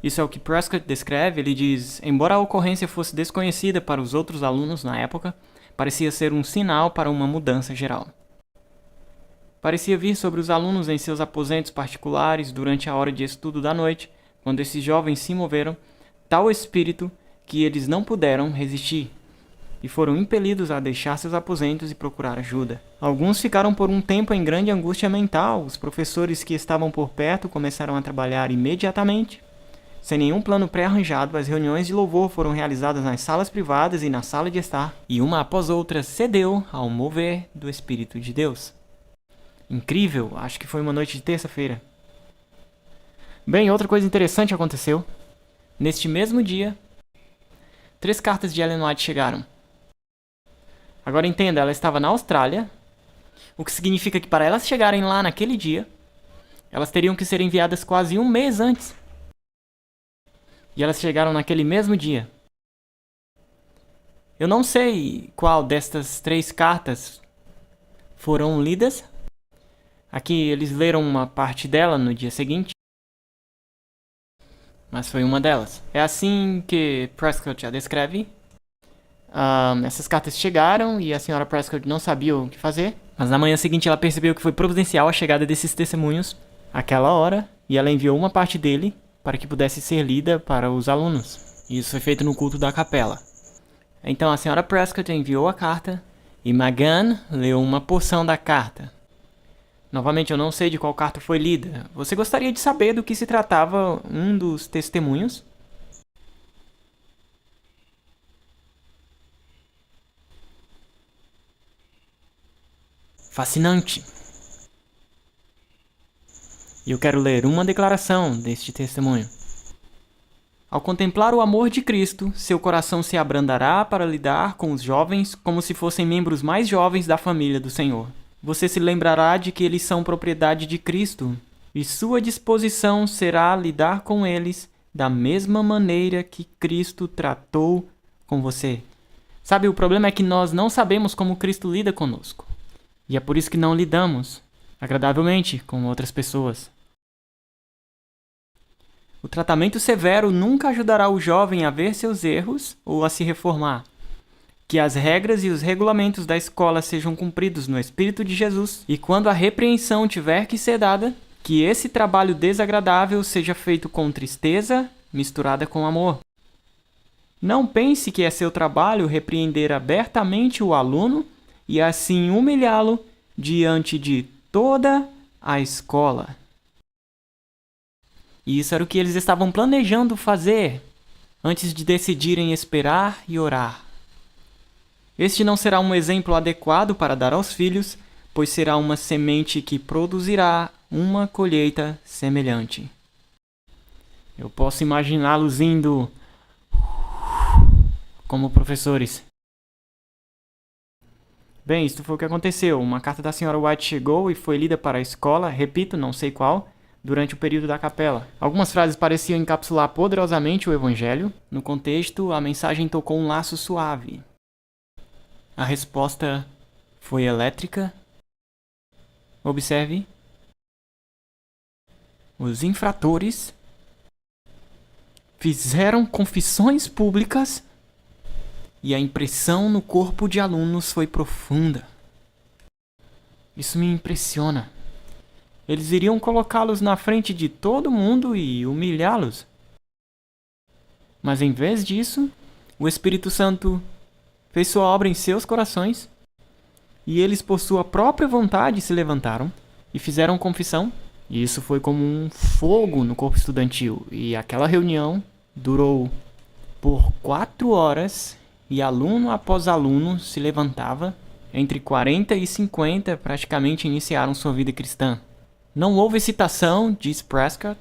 Isso é o que Prescott descreve. Ele diz: embora a ocorrência fosse desconhecida para os outros alunos na época, parecia ser um sinal para uma mudança geral. Parecia vir sobre os alunos em seus aposentos particulares durante a hora de estudo da noite, quando esses jovens se moveram, tal espírito que eles não puderam resistir, e foram impelidos a deixar seus aposentos e procurar ajuda. Alguns ficaram por um tempo em grande angústia mental. Os professores que estavam por perto começaram a trabalhar imediatamente. Sem nenhum plano pré-arranjado, as reuniões de louvor foram realizadas nas salas privadas e na sala de estar, e uma após outra cedeu ao mover do Espírito de Deus. Incrível, acho que foi uma noite de terça-feira. Bem, outra coisa interessante aconteceu. Neste mesmo dia, 3 cartas de Ellen White chegaram. Agora entenda, ela estava na Austrália, o que significa que para elas chegarem lá naquele dia, elas teriam que ser enviadas quase um mês antes. E elas chegaram naquele mesmo dia. Eu não sei qual destas 3 cartas foram lidas. Aqui eles leram uma parte dela no dia seguinte. Mas foi uma delas. É assim que Prescott a descreve. Essas cartas chegaram e a senhora Prescott não sabia o que fazer. Mas na manhã seguinte ela percebeu que foi providencial a chegada desses testemunhos àquela hora. E ela enviou uma parte dele para que pudesse ser lida para os alunos. Isso foi feito no culto da capela. Então a senhora Prescott enviou a carta e Magan leu uma porção da carta. Novamente, eu não sei de qual carta foi lida. Você gostaria de saber do que se tratava um dos testemunhos? Fascinante. E eu quero ler uma declaração deste testemunho. Ao contemplar o amor de Cristo, seu coração se abrandará para lidar com os jovens como se fossem membros mais jovens da família do Senhor. Você se lembrará de que eles são propriedade de Cristo, e sua disposição será lidar com eles da mesma maneira que Cristo tratou com você. Sabe, o problema é que nós não sabemos como Cristo lida conosco. E é por isso que não lidamos agradavelmente com outras pessoas. O tratamento severo nunca ajudará o jovem a ver seus erros ou a se reformar. Que as regras e os regulamentos da escola sejam cumpridos no Espírito de Jesus, e quando a repreensão tiver que ser dada, que esse trabalho desagradável seja feito com tristeza misturada com amor. Não pense que é seu trabalho repreender abertamente o aluno e assim humilhá-lo diante de toda a escola. E isso era o que eles estavam planejando fazer antes de decidirem esperar e orar. Este não será um exemplo adequado para dar aos filhos, pois será uma semente que produzirá uma colheita semelhante. Eu posso imaginá-los indo como professores. Bem, isto foi o que aconteceu. Uma carta da senhora White chegou e foi lida para a escola, repito, não sei qual, durante o período da capela. Algumas frases pareciam encapsular poderosamente o evangelho. No contexto, a mensagem tocou um laço suave. A resposta foi elétrica. Observe. Os infratores fizeram confissões públicas e a impressão no corpo de alunos foi profunda. Isso me impressiona. Eles iriam colocá-los na frente de todo mundo e humilhá-los. Mas em vez disso, o Espírito Santo fez sua obra em seus corações, e eles por sua própria vontade se levantaram e fizeram confissão. E isso foi como um fogo no corpo estudantil, e aquela reunião durou por 4 horas, e aluno após aluno se levantava. Entre 40 e 50 praticamente iniciaram sua vida cristã. Não houve excitação, diz Prescott,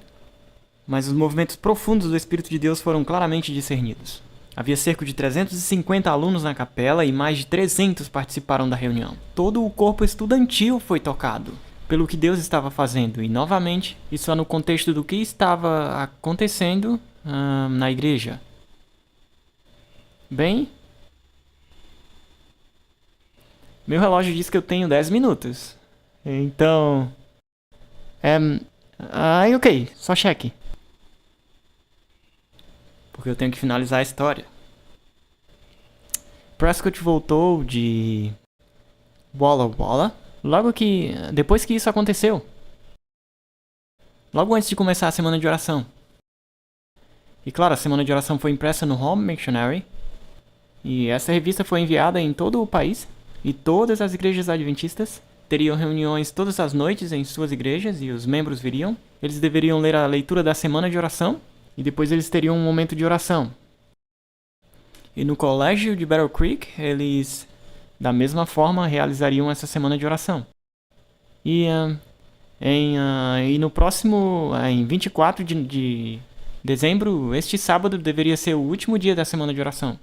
mas os movimentos profundos do Espírito de Deus foram claramente discernidos. Havia cerca de 350 alunos na capela e mais de 300 participaram da reunião. Todo o corpo estudantil foi tocado pelo que Deus estava fazendo, e novamente, isso é no contexto do que estava acontecendo na igreja. Bem, meu relógio diz que eu tenho 10 minutos. Então... ok, só cheque. Porque eu tenho que finalizar a história. Prescott voltou de Walla Walla depois que isso aconteceu. Logo antes de começar a semana de oração. E claro, a semana de oração foi impressa no Home Missionary. E essa revista foi enviada em todo o país. E todas as igrejas adventistas teriam reuniões todas as noites em suas igrejas e os membros viriam. Eles deveriam ler a leitura da semana de oração e depois eles teriam um momento de oração. E no colégio de Battle Creek, eles, da mesma forma, realizariam essa semana de oração. E no próximo, em 24 de dezembro, este sábado deveria ser o último dia da semana de oração.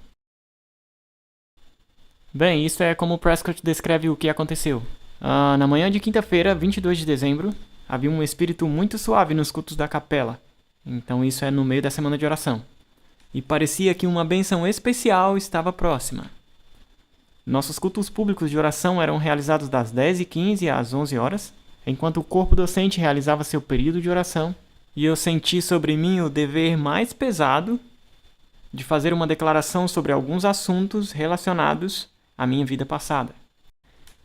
Bem, isso é como Prescott descreve o que aconteceu. Na manhã de quinta-feira, 22 de dezembro, havia um espírito muito suave nos cultos da capela. Então isso é no meio da semana de oração. E parecia que uma bênção especial estava próxima. Nossos cultos públicos de oração eram realizados das 10h15 às 11 horas, enquanto o corpo docente realizava seu período de oração, e eu senti sobre mim o dever mais pesado de fazer uma declaração sobre alguns assuntos relacionados à minha vida passada.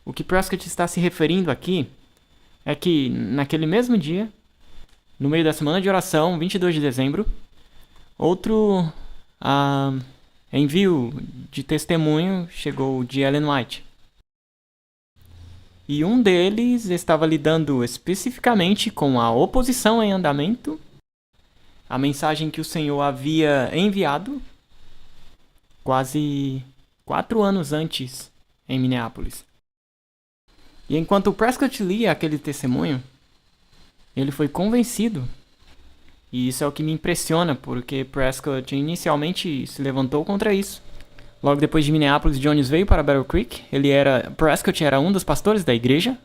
O que Prescott está se referindo aqui é que, naquele mesmo dia, no meio da semana de oração, 22 de dezembro, outro envio de testemunho chegou de Ellen White. E um deles estava lidando especificamente com a oposição em andamento, a mensagem que o Senhor havia enviado quase 4 anos antes em Minneapolis. E enquanto Prescott lia aquele testemunho, ele foi convencido. E isso é o que me impressiona, porque Prescott inicialmente se levantou contra isso. Logo depois de Minneapolis, Jones veio para Battle Creek. Prescott era um dos pastores da igreja.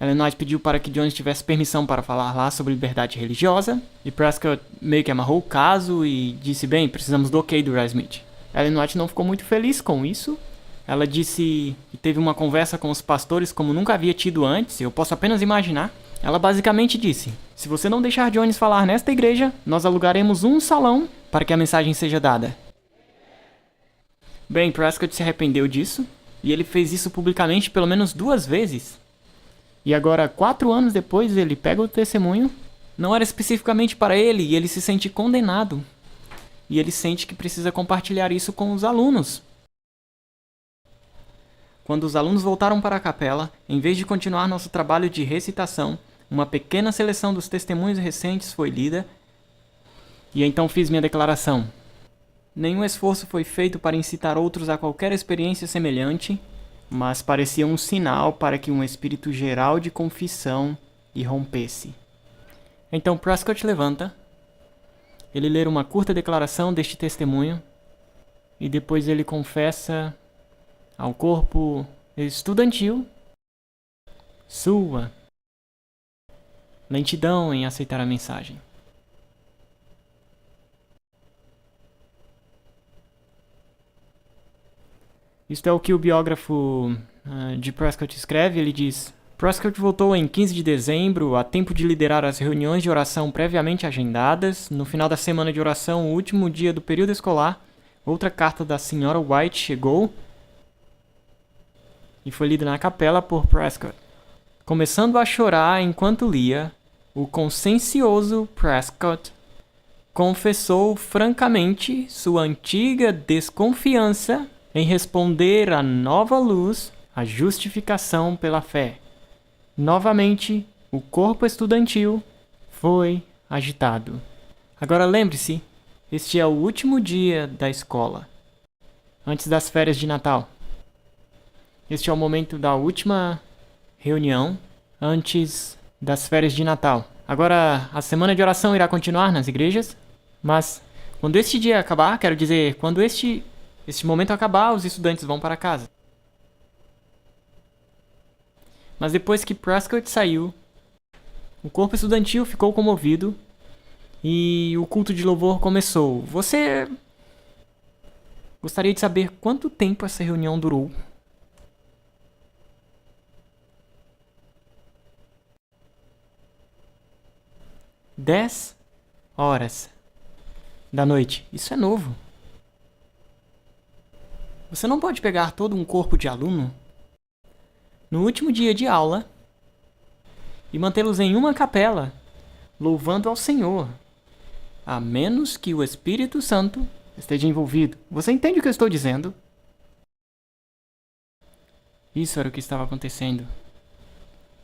Ellen White pediu para que Jones tivesse permissão para falar lá sobre liberdade religiosa. E Prescott meio que amarrou o caso e disse, bem, precisamos do ok do Ray Smith. Ellen White não ficou muito feliz com isso. Ela disse que teve uma conversa com os pastores como nunca havia tido antes. Eu posso apenas imaginar. Ela basicamente disse, se você não deixar Jones falar nesta igreja, nós alugaremos um salão para que a mensagem seja dada. Bem, Prescott se arrependeu disso, e ele fez isso publicamente pelo menos 2 vezes. E agora, 4 anos depois, ele pega o testemunho. Não era especificamente para ele, e ele se sente condenado. E ele sente que precisa compartilhar isso com os alunos. Quando os alunos voltaram para a capela, em vez de continuar nosso trabalho de recitação, uma pequena seleção dos testemunhos recentes foi lida, e então fiz minha declaração. Nenhum esforço foi feito para incitar outros a qualquer experiência semelhante, mas parecia um sinal para que um espírito geral de confissão irrompesse. Então Prescott levanta, ele lê uma curta declaração deste testemunho, e depois ele confessa ao corpo estudantil sua lentidão em aceitar a mensagem. Isto é o que o biógrafo de Prescott escreve. Ele diz, Prescott voltou em 15 de dezembro, a tempo de liderar as reuniões de oração previamente agendadas. No final da semana de oração, o último dia do período escolar, outra carta da Sra. White chegou e foi lida na capela por Prescott. Começando a chorar enquanto lia, o consciencioso Prescott confessou francamente sua antiga desconfiança em responder à nova luz, a justificação pela fé. Novamente, o corpo estudantil foi agitado. Agora lembre-se, este é o último dia da escola, antes das férias de Natal. Este é o momento da última reunião, antes das férias de Natal. Agora, a semana de oração irá continuar nas igrejas, mas quando este dia acabar, quero dizer, quando este momento acabar, os estudantes vão para casa. Mas depois que Prescott saiu, o corpo estudantil ficou comovido e o culto de louvor começou. Você gostaria de saber quanto tempo essa reunião durou? Dez horas da noite. Isso é novo. Você não pode pegar todo um corpo de aluno no último dia de aula e mantê-los em uma capela, louvando ao Senhor, a menos que o Espírito Santo esteja envolvido. Você entende o que eu estou dizendo? Isso era o que estava acontecendo.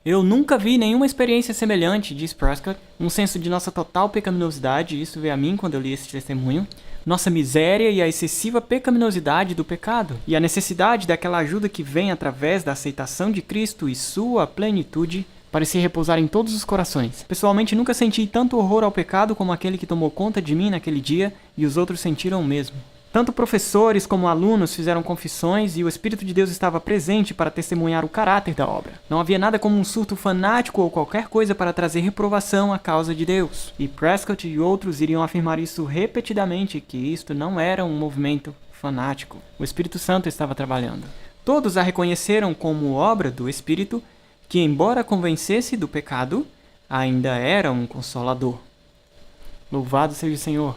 Eu nunca vi nenhuma experiência semelhante, diz Prescott. Um senso de nossa total pecaminosidade, isso veio a mim quando eu li esse testemunho. Nossa miséria e a excessiva pecaminosidade do pecado. E a necessidade daquela ajuda que vem através da aceitação de Cristo e sua plenitude parecia repousar em todos os corações. Pessoalmente, nunca senti tanto horror ao pecado como aquele que tomou conta de mim naquele dia, e os outros sentiram o mesmo. Tanto professores como alunos fizeram confissões e o Espírito de Deus estava presente para testemunhar o caráter da obra. Não havia nada como um surto fanático ou qualquer coisa para trazer reprovação à causa de Deus. E Prescott e outros iriam afirmar isso repetidamente, que isto não era um movimento fanático. O Espírito Santo estava trabalhando. Todos a reconheceram como obra do Espírito, que embora convencesse do pecado, ainda era um consolador. Louvado seja o Senhor!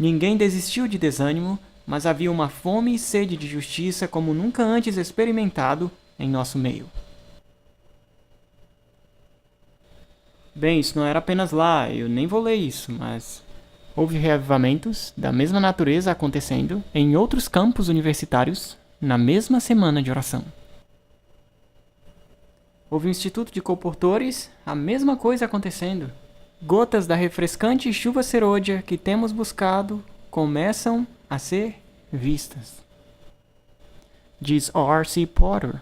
Ninguém desistiu de desânimo, mas havia uma fome e sede de justiça como nunca antes experimentado em nosso meio. Bem, isso não era apenas lá, eu nem vou ler isso, mas houve reavivamentos da mesma natureza acontecendo em outros campos universitários na mesma semana de oração. Houve um instituto de comportores, a mesma coisa acontecendo. Gotas da refrescante chuva serôdia que temos buscado começam a ser vistas, diz R.C. Potter.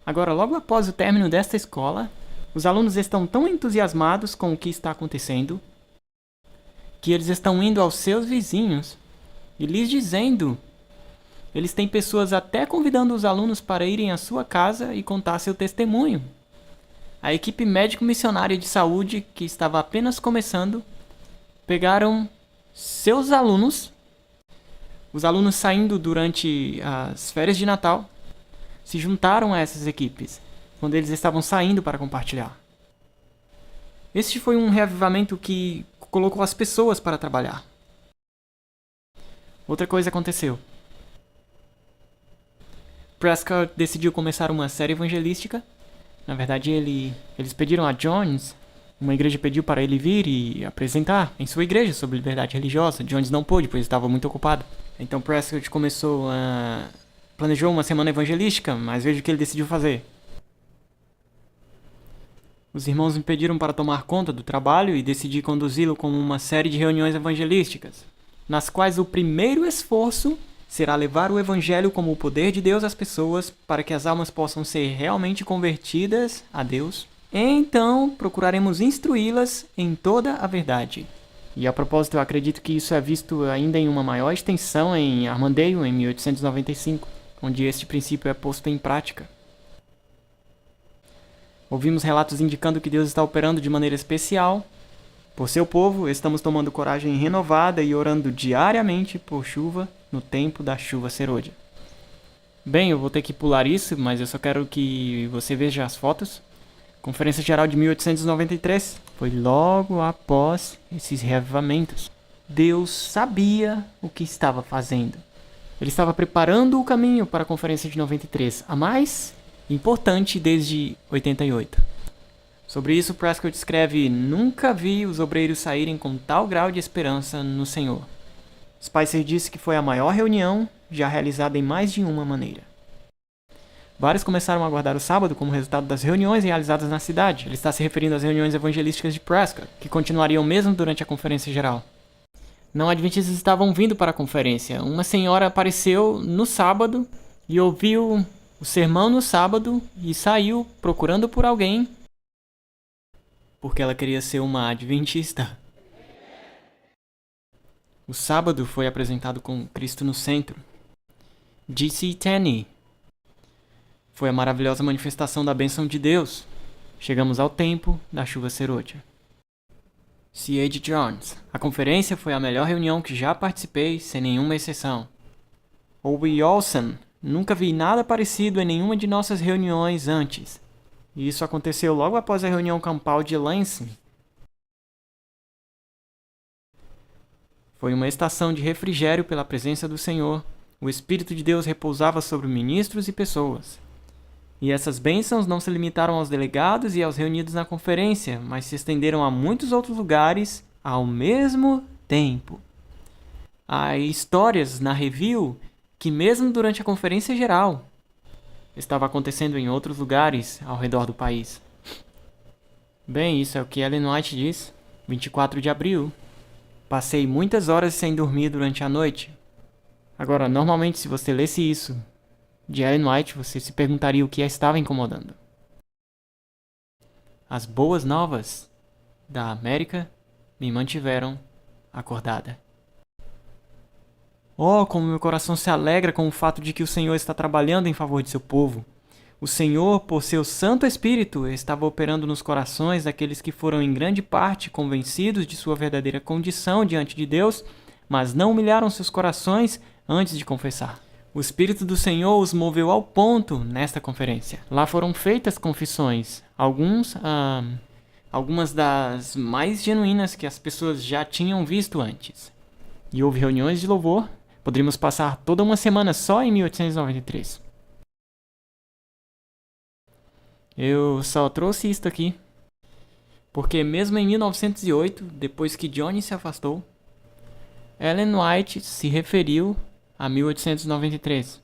Agora, logo após o término desta escola, os alunos estão tão entusiasmados com o que está acontecendo que eles estão indo aos seus vizinhos e lhes dizendo. Eles têm pessoas até convidando os alunos para irem à sua casa e contar seu testemunho. A equipe médico-missionária de saúde, que estava apenas começando, pegaram seus alunos, os alunos saindo durante as férias de Natal, se juntaram a essas equipes, quando eles estavam saindo para compartilhar. Este foi um reavivamento que colocou as pessoas para trabalhar. Outra coisa aconteceu. Prescott decidiu começar uma série evangelística. Na verdade, eles pediram a Jones, uma igreja pediu para ele vir e apresentar em sua igreja sobre liberdade religiosa. Jones não pôde, pois estava muito ocupado. Então Prescott planejou uma semana evangelística, mas veja o que ele decidiu fazer. Os irmãos me pediram para tomar conta do trabalho e decidi conduzi-lo como uma série de reuniões evangelísticas, nas quais o primeiro esforço será levar o Evangelho como o poder de Deus às pessoas para que as almas possam ser realmente convertidas a Deus. Então, procuraremos instruí-las em toda a verdade. E a propósito, eu acredito que isso é visto ainda em uma maior extensão em Armandale, em 1895, onde este princípio é posto em prática. Ouvimos relatos indicando que Deus está operando de maneira especial. Por seu povo, estamos tomando coragem renovada e orando diariamente por chuva no tempo da chuva serôdia. Bem, eu vou ter que pular isso, mas eu só quero que você veja as fotos. Conferência Geral de 1893 foi logo após esses reavivamentos. Deus sabia o que estava fazendo. Ele estava preparando o caminho para a Conferência de 93, a mais importante desde 88. Sobre isso, Prescott escreve: "Nunca vi os obreiros saírem com tal grau de esperança no Senhor." Spicer disse que foi a maior reunião já realizada em mais de uma maneira. Vários começaram a aguardar o sábado como resultado das reuniões realizadas na cidade. Ele está se referindo às reuniões evangelísticas de Prescott, que continuariam mesmo durante a Conferência Geral. Não adventistas estavam vindo para a conferência. Uma senhora apareceu no sábado e ouviu o sermão no sábado e saiu procurando por alguém porque ela queria ser uma adventista. O sábado foi apresentado com Cristo no centro. D.C. Tenney foi a maravilhosa manifestação da bênção de Deus. Chegamos ao tempo da chuva serôdia. C.H. Jones. A conferência foi a melhor reunião que já participei, sem nenhuma exceção. O.B. Olson. Nunca vi nada parecido em nenhuma de nossas reuniões antes. E isso aconteceu logo após a reunião campal de Lansing. Foi uma estação de refrigério pela presença do Senhor. O Espírito de Deus repousava sobre ministros e pessoas. E essas bênçãos não se limitaram aos delegados e aos reunidos na conferência, mas se estenderam a muitos outros lugares ao mesmo tempo. Há histórias na review que mesmo durante a conferência geral estava acontecendo em outros lugares ao redor do país. Bem, isso é o que Ellen White diz, 24 de abril. Passei muitas horas sem dormir durante a noite. Agora, normalmente, se você lesse isso de Ellen White, você se perguntaria o que a estava incomodando. As boas novas da América me mantiveram acordada. Oh, como meu coração se alegra com o fato de que o Senhor está trabalhando em favor de seu povo. O Senhor, por seu Santo Espírito, estava operando nos corações daqueles que foram em grande parte convencidos de sua verdadeira condição diante de Deus, mas não humilharam seus corações antes de confessar. O Espírito do Senhor os moveu ao ponto nesta conferência. Lá foram feitas confissões, algumas das mais genuínas que as pessoas já tinham visto antes. E houve reuniões de louvor. Poderíamos passar toda uma semana só em 1893. Eu só trouxe isto aqui porque mesmo em 1908, depois que Jones se afastou, Ellen White se referiu a 1893.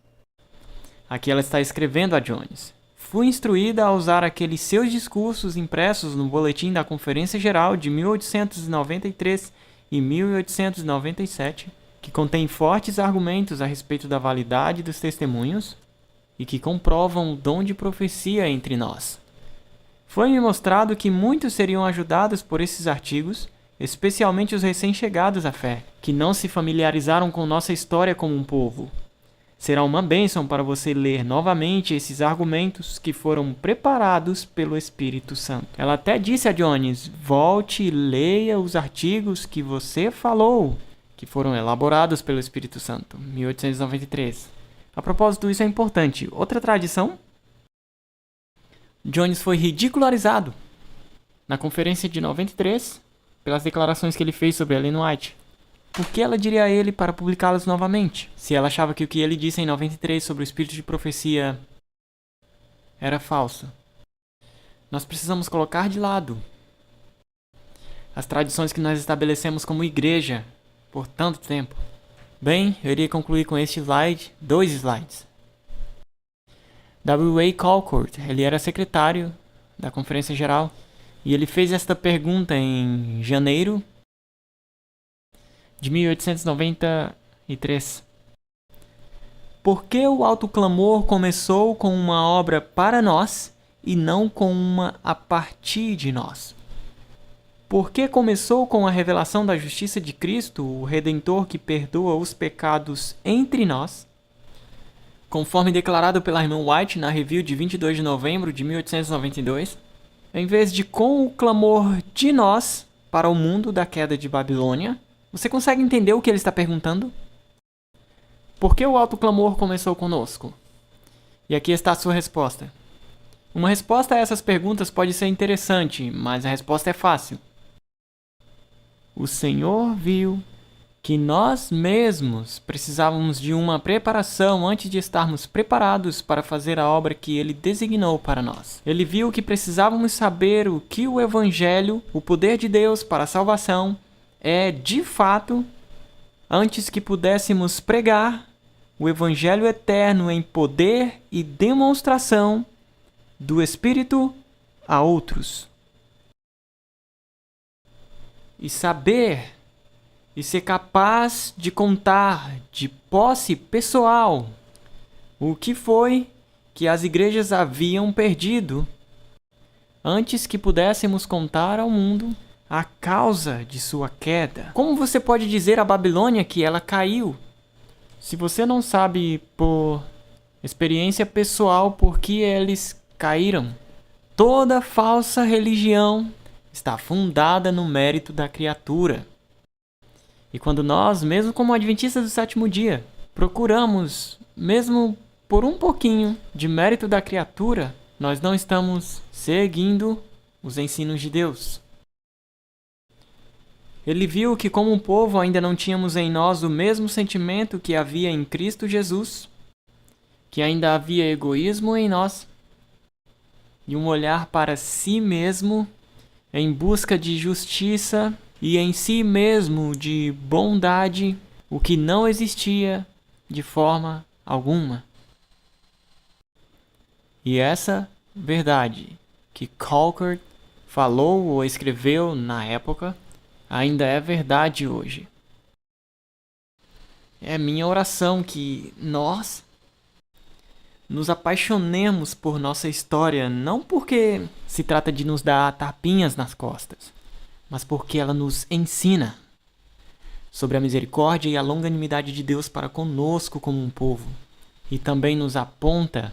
Aqui ela está escrevendo a Jones. Fui instruída a usar aqueles seus discursos impressos no boletim da Conferência Geral de 1893 e 1897, que contém fortes argumentos a respeito da validade dos testemunhos e que comprovam o dom de profecia entre nós. Foi-me mostrado que muitos seriam ajudados por esses artigos, especialmente os recém-chegados à fé, que não se familiarizaram com nossa história como um povo. Será uma bênção para você ler novamente esses argumentos que foram preparados pelo Espírito Santo. Ela até disse a Jones, volte e leia os artigos que você falou, que foram elaborados pelo Espírito Santo, 1893. A propósito, isso é importante. Outra tradição? Jones foi ridicularizado na conferência de 93 pelas declarações que ele fez sobre Ellen White. Por que ela diria a ele para publicá-las novamente, se ela achava que o que ele disse em 93 sobre o espírito de profecia era falso? Nós precisamos colocar de lado as tradições que nós estabelecemos como igreja por tanto tempo. Bem, eu iria concluir com este slide, 2 slides. W.A. Colcourt, ele era secretário da Conferência Geral, e ele fez esta pergunta em janeiro de 1893. Por que o autoclamor começou com uma obra para nós e não com uma a partir de nós? Por que começou com a revelação da justiça de Cristo, o Redentor que perdoa os pecados entre nós, conforme declarado pela irmã White na review de 22 de novembro de 1892, em vez de com o clamor de nós para o mundo da queda de Babilônia? Você consegue entender o que ele está perguntando? Por que o autoclamor começou conosco? E aqui está a sua resposta. Uma resposta a essas perguntas pode ser interessante, mas a resposta é fácil. O Senhor viu que nós mesmos precisávamos de uma preparação antes de estarmos preparados para fazer a obra que Ele designou para nós. Ele viu que precisávamos saber o que o Evangelho, o poder de Deus para a salvação, é de fato, antes que pudéssemos pregar o Evangelho eterno em poder e demonstração do Espírito a outros. E saber e ser capaz de contar de posse pessoal o que foi que as igrejas haviam perdido antes que pudéssemos contar ao mundo a causa de sua queda. Como você pode dizer à Babilônia que ela caiu, se você não sabe por experiência pessoal por que eles caíram? Toda falsa religião está fundada no mérito da criatura. E quando nós, mesmo como adventistas do sétimo dia, procuramos, mesmo por um pouquinho, de mérito da criatura, nós não estamos seguindo os ensinos de Deus. Ele viu que, como um povo, ainda não tínhamos em nós o mesmo sentimento que havia em Cristo Jesus, que ainda havia egoísmo em nós e um olhar para si mesmo em busca de justiça e em si mesmo de bondade, o que não existia de forma alguma. E essa verdade que Calkert falou ou escreveu na época ainda é verdade hoje. É minha oração que nós nos apaixonemos por nossa história, não porque se trata de nos dar tapinhas nas costas, mas porque ela nos ensina sobre a misericórdia e a longanimidade de Deus para conosco como um povo, e também nos aponta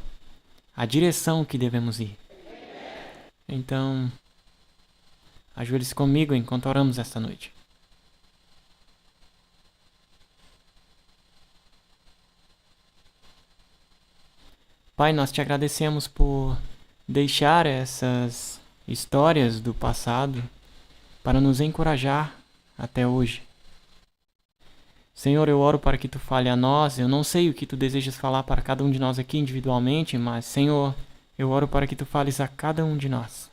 a direção que devemos ir. Então, ajoelhe-se comigo enquanto oramos esta noite. Pai, nós te agradecemos por deixar essas histórias do passado para nos encorajar até hoje. Senhor, eu oro para que tu fale a nós. Eu não sei o que tu desejas falar para cada um de nós aqui individualmente, mas, Senhor, eu oro para que tu fales a cada um de nós.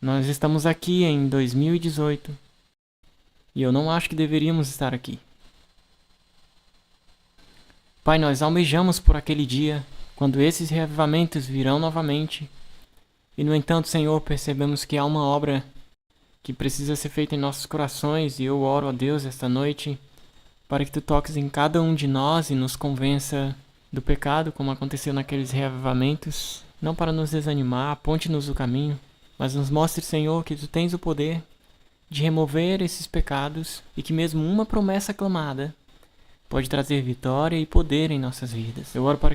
Nós estamos aqui em 2018 e eu não acho que deveríamos estar aqui. Pai, nós almejamos por aquele dia quando esses reavivamentos virão novamente e, no entanto, Senhor, percebemos que há uma obra que precisa ser feita em nossos corações, e eu oro a Deus esta noite para que tu toques em cada um de nós e nos convença do pecado, como aconteceu naqueles reavivamentos, não para nos desanimar, aponte-nos o caminho, mas nos mostre, Senhor, que tu tens o poder de remover esses pecados e que mesmo uma promessa clamada pode trazer vitória e poder em nossas vidas. Eu oro para que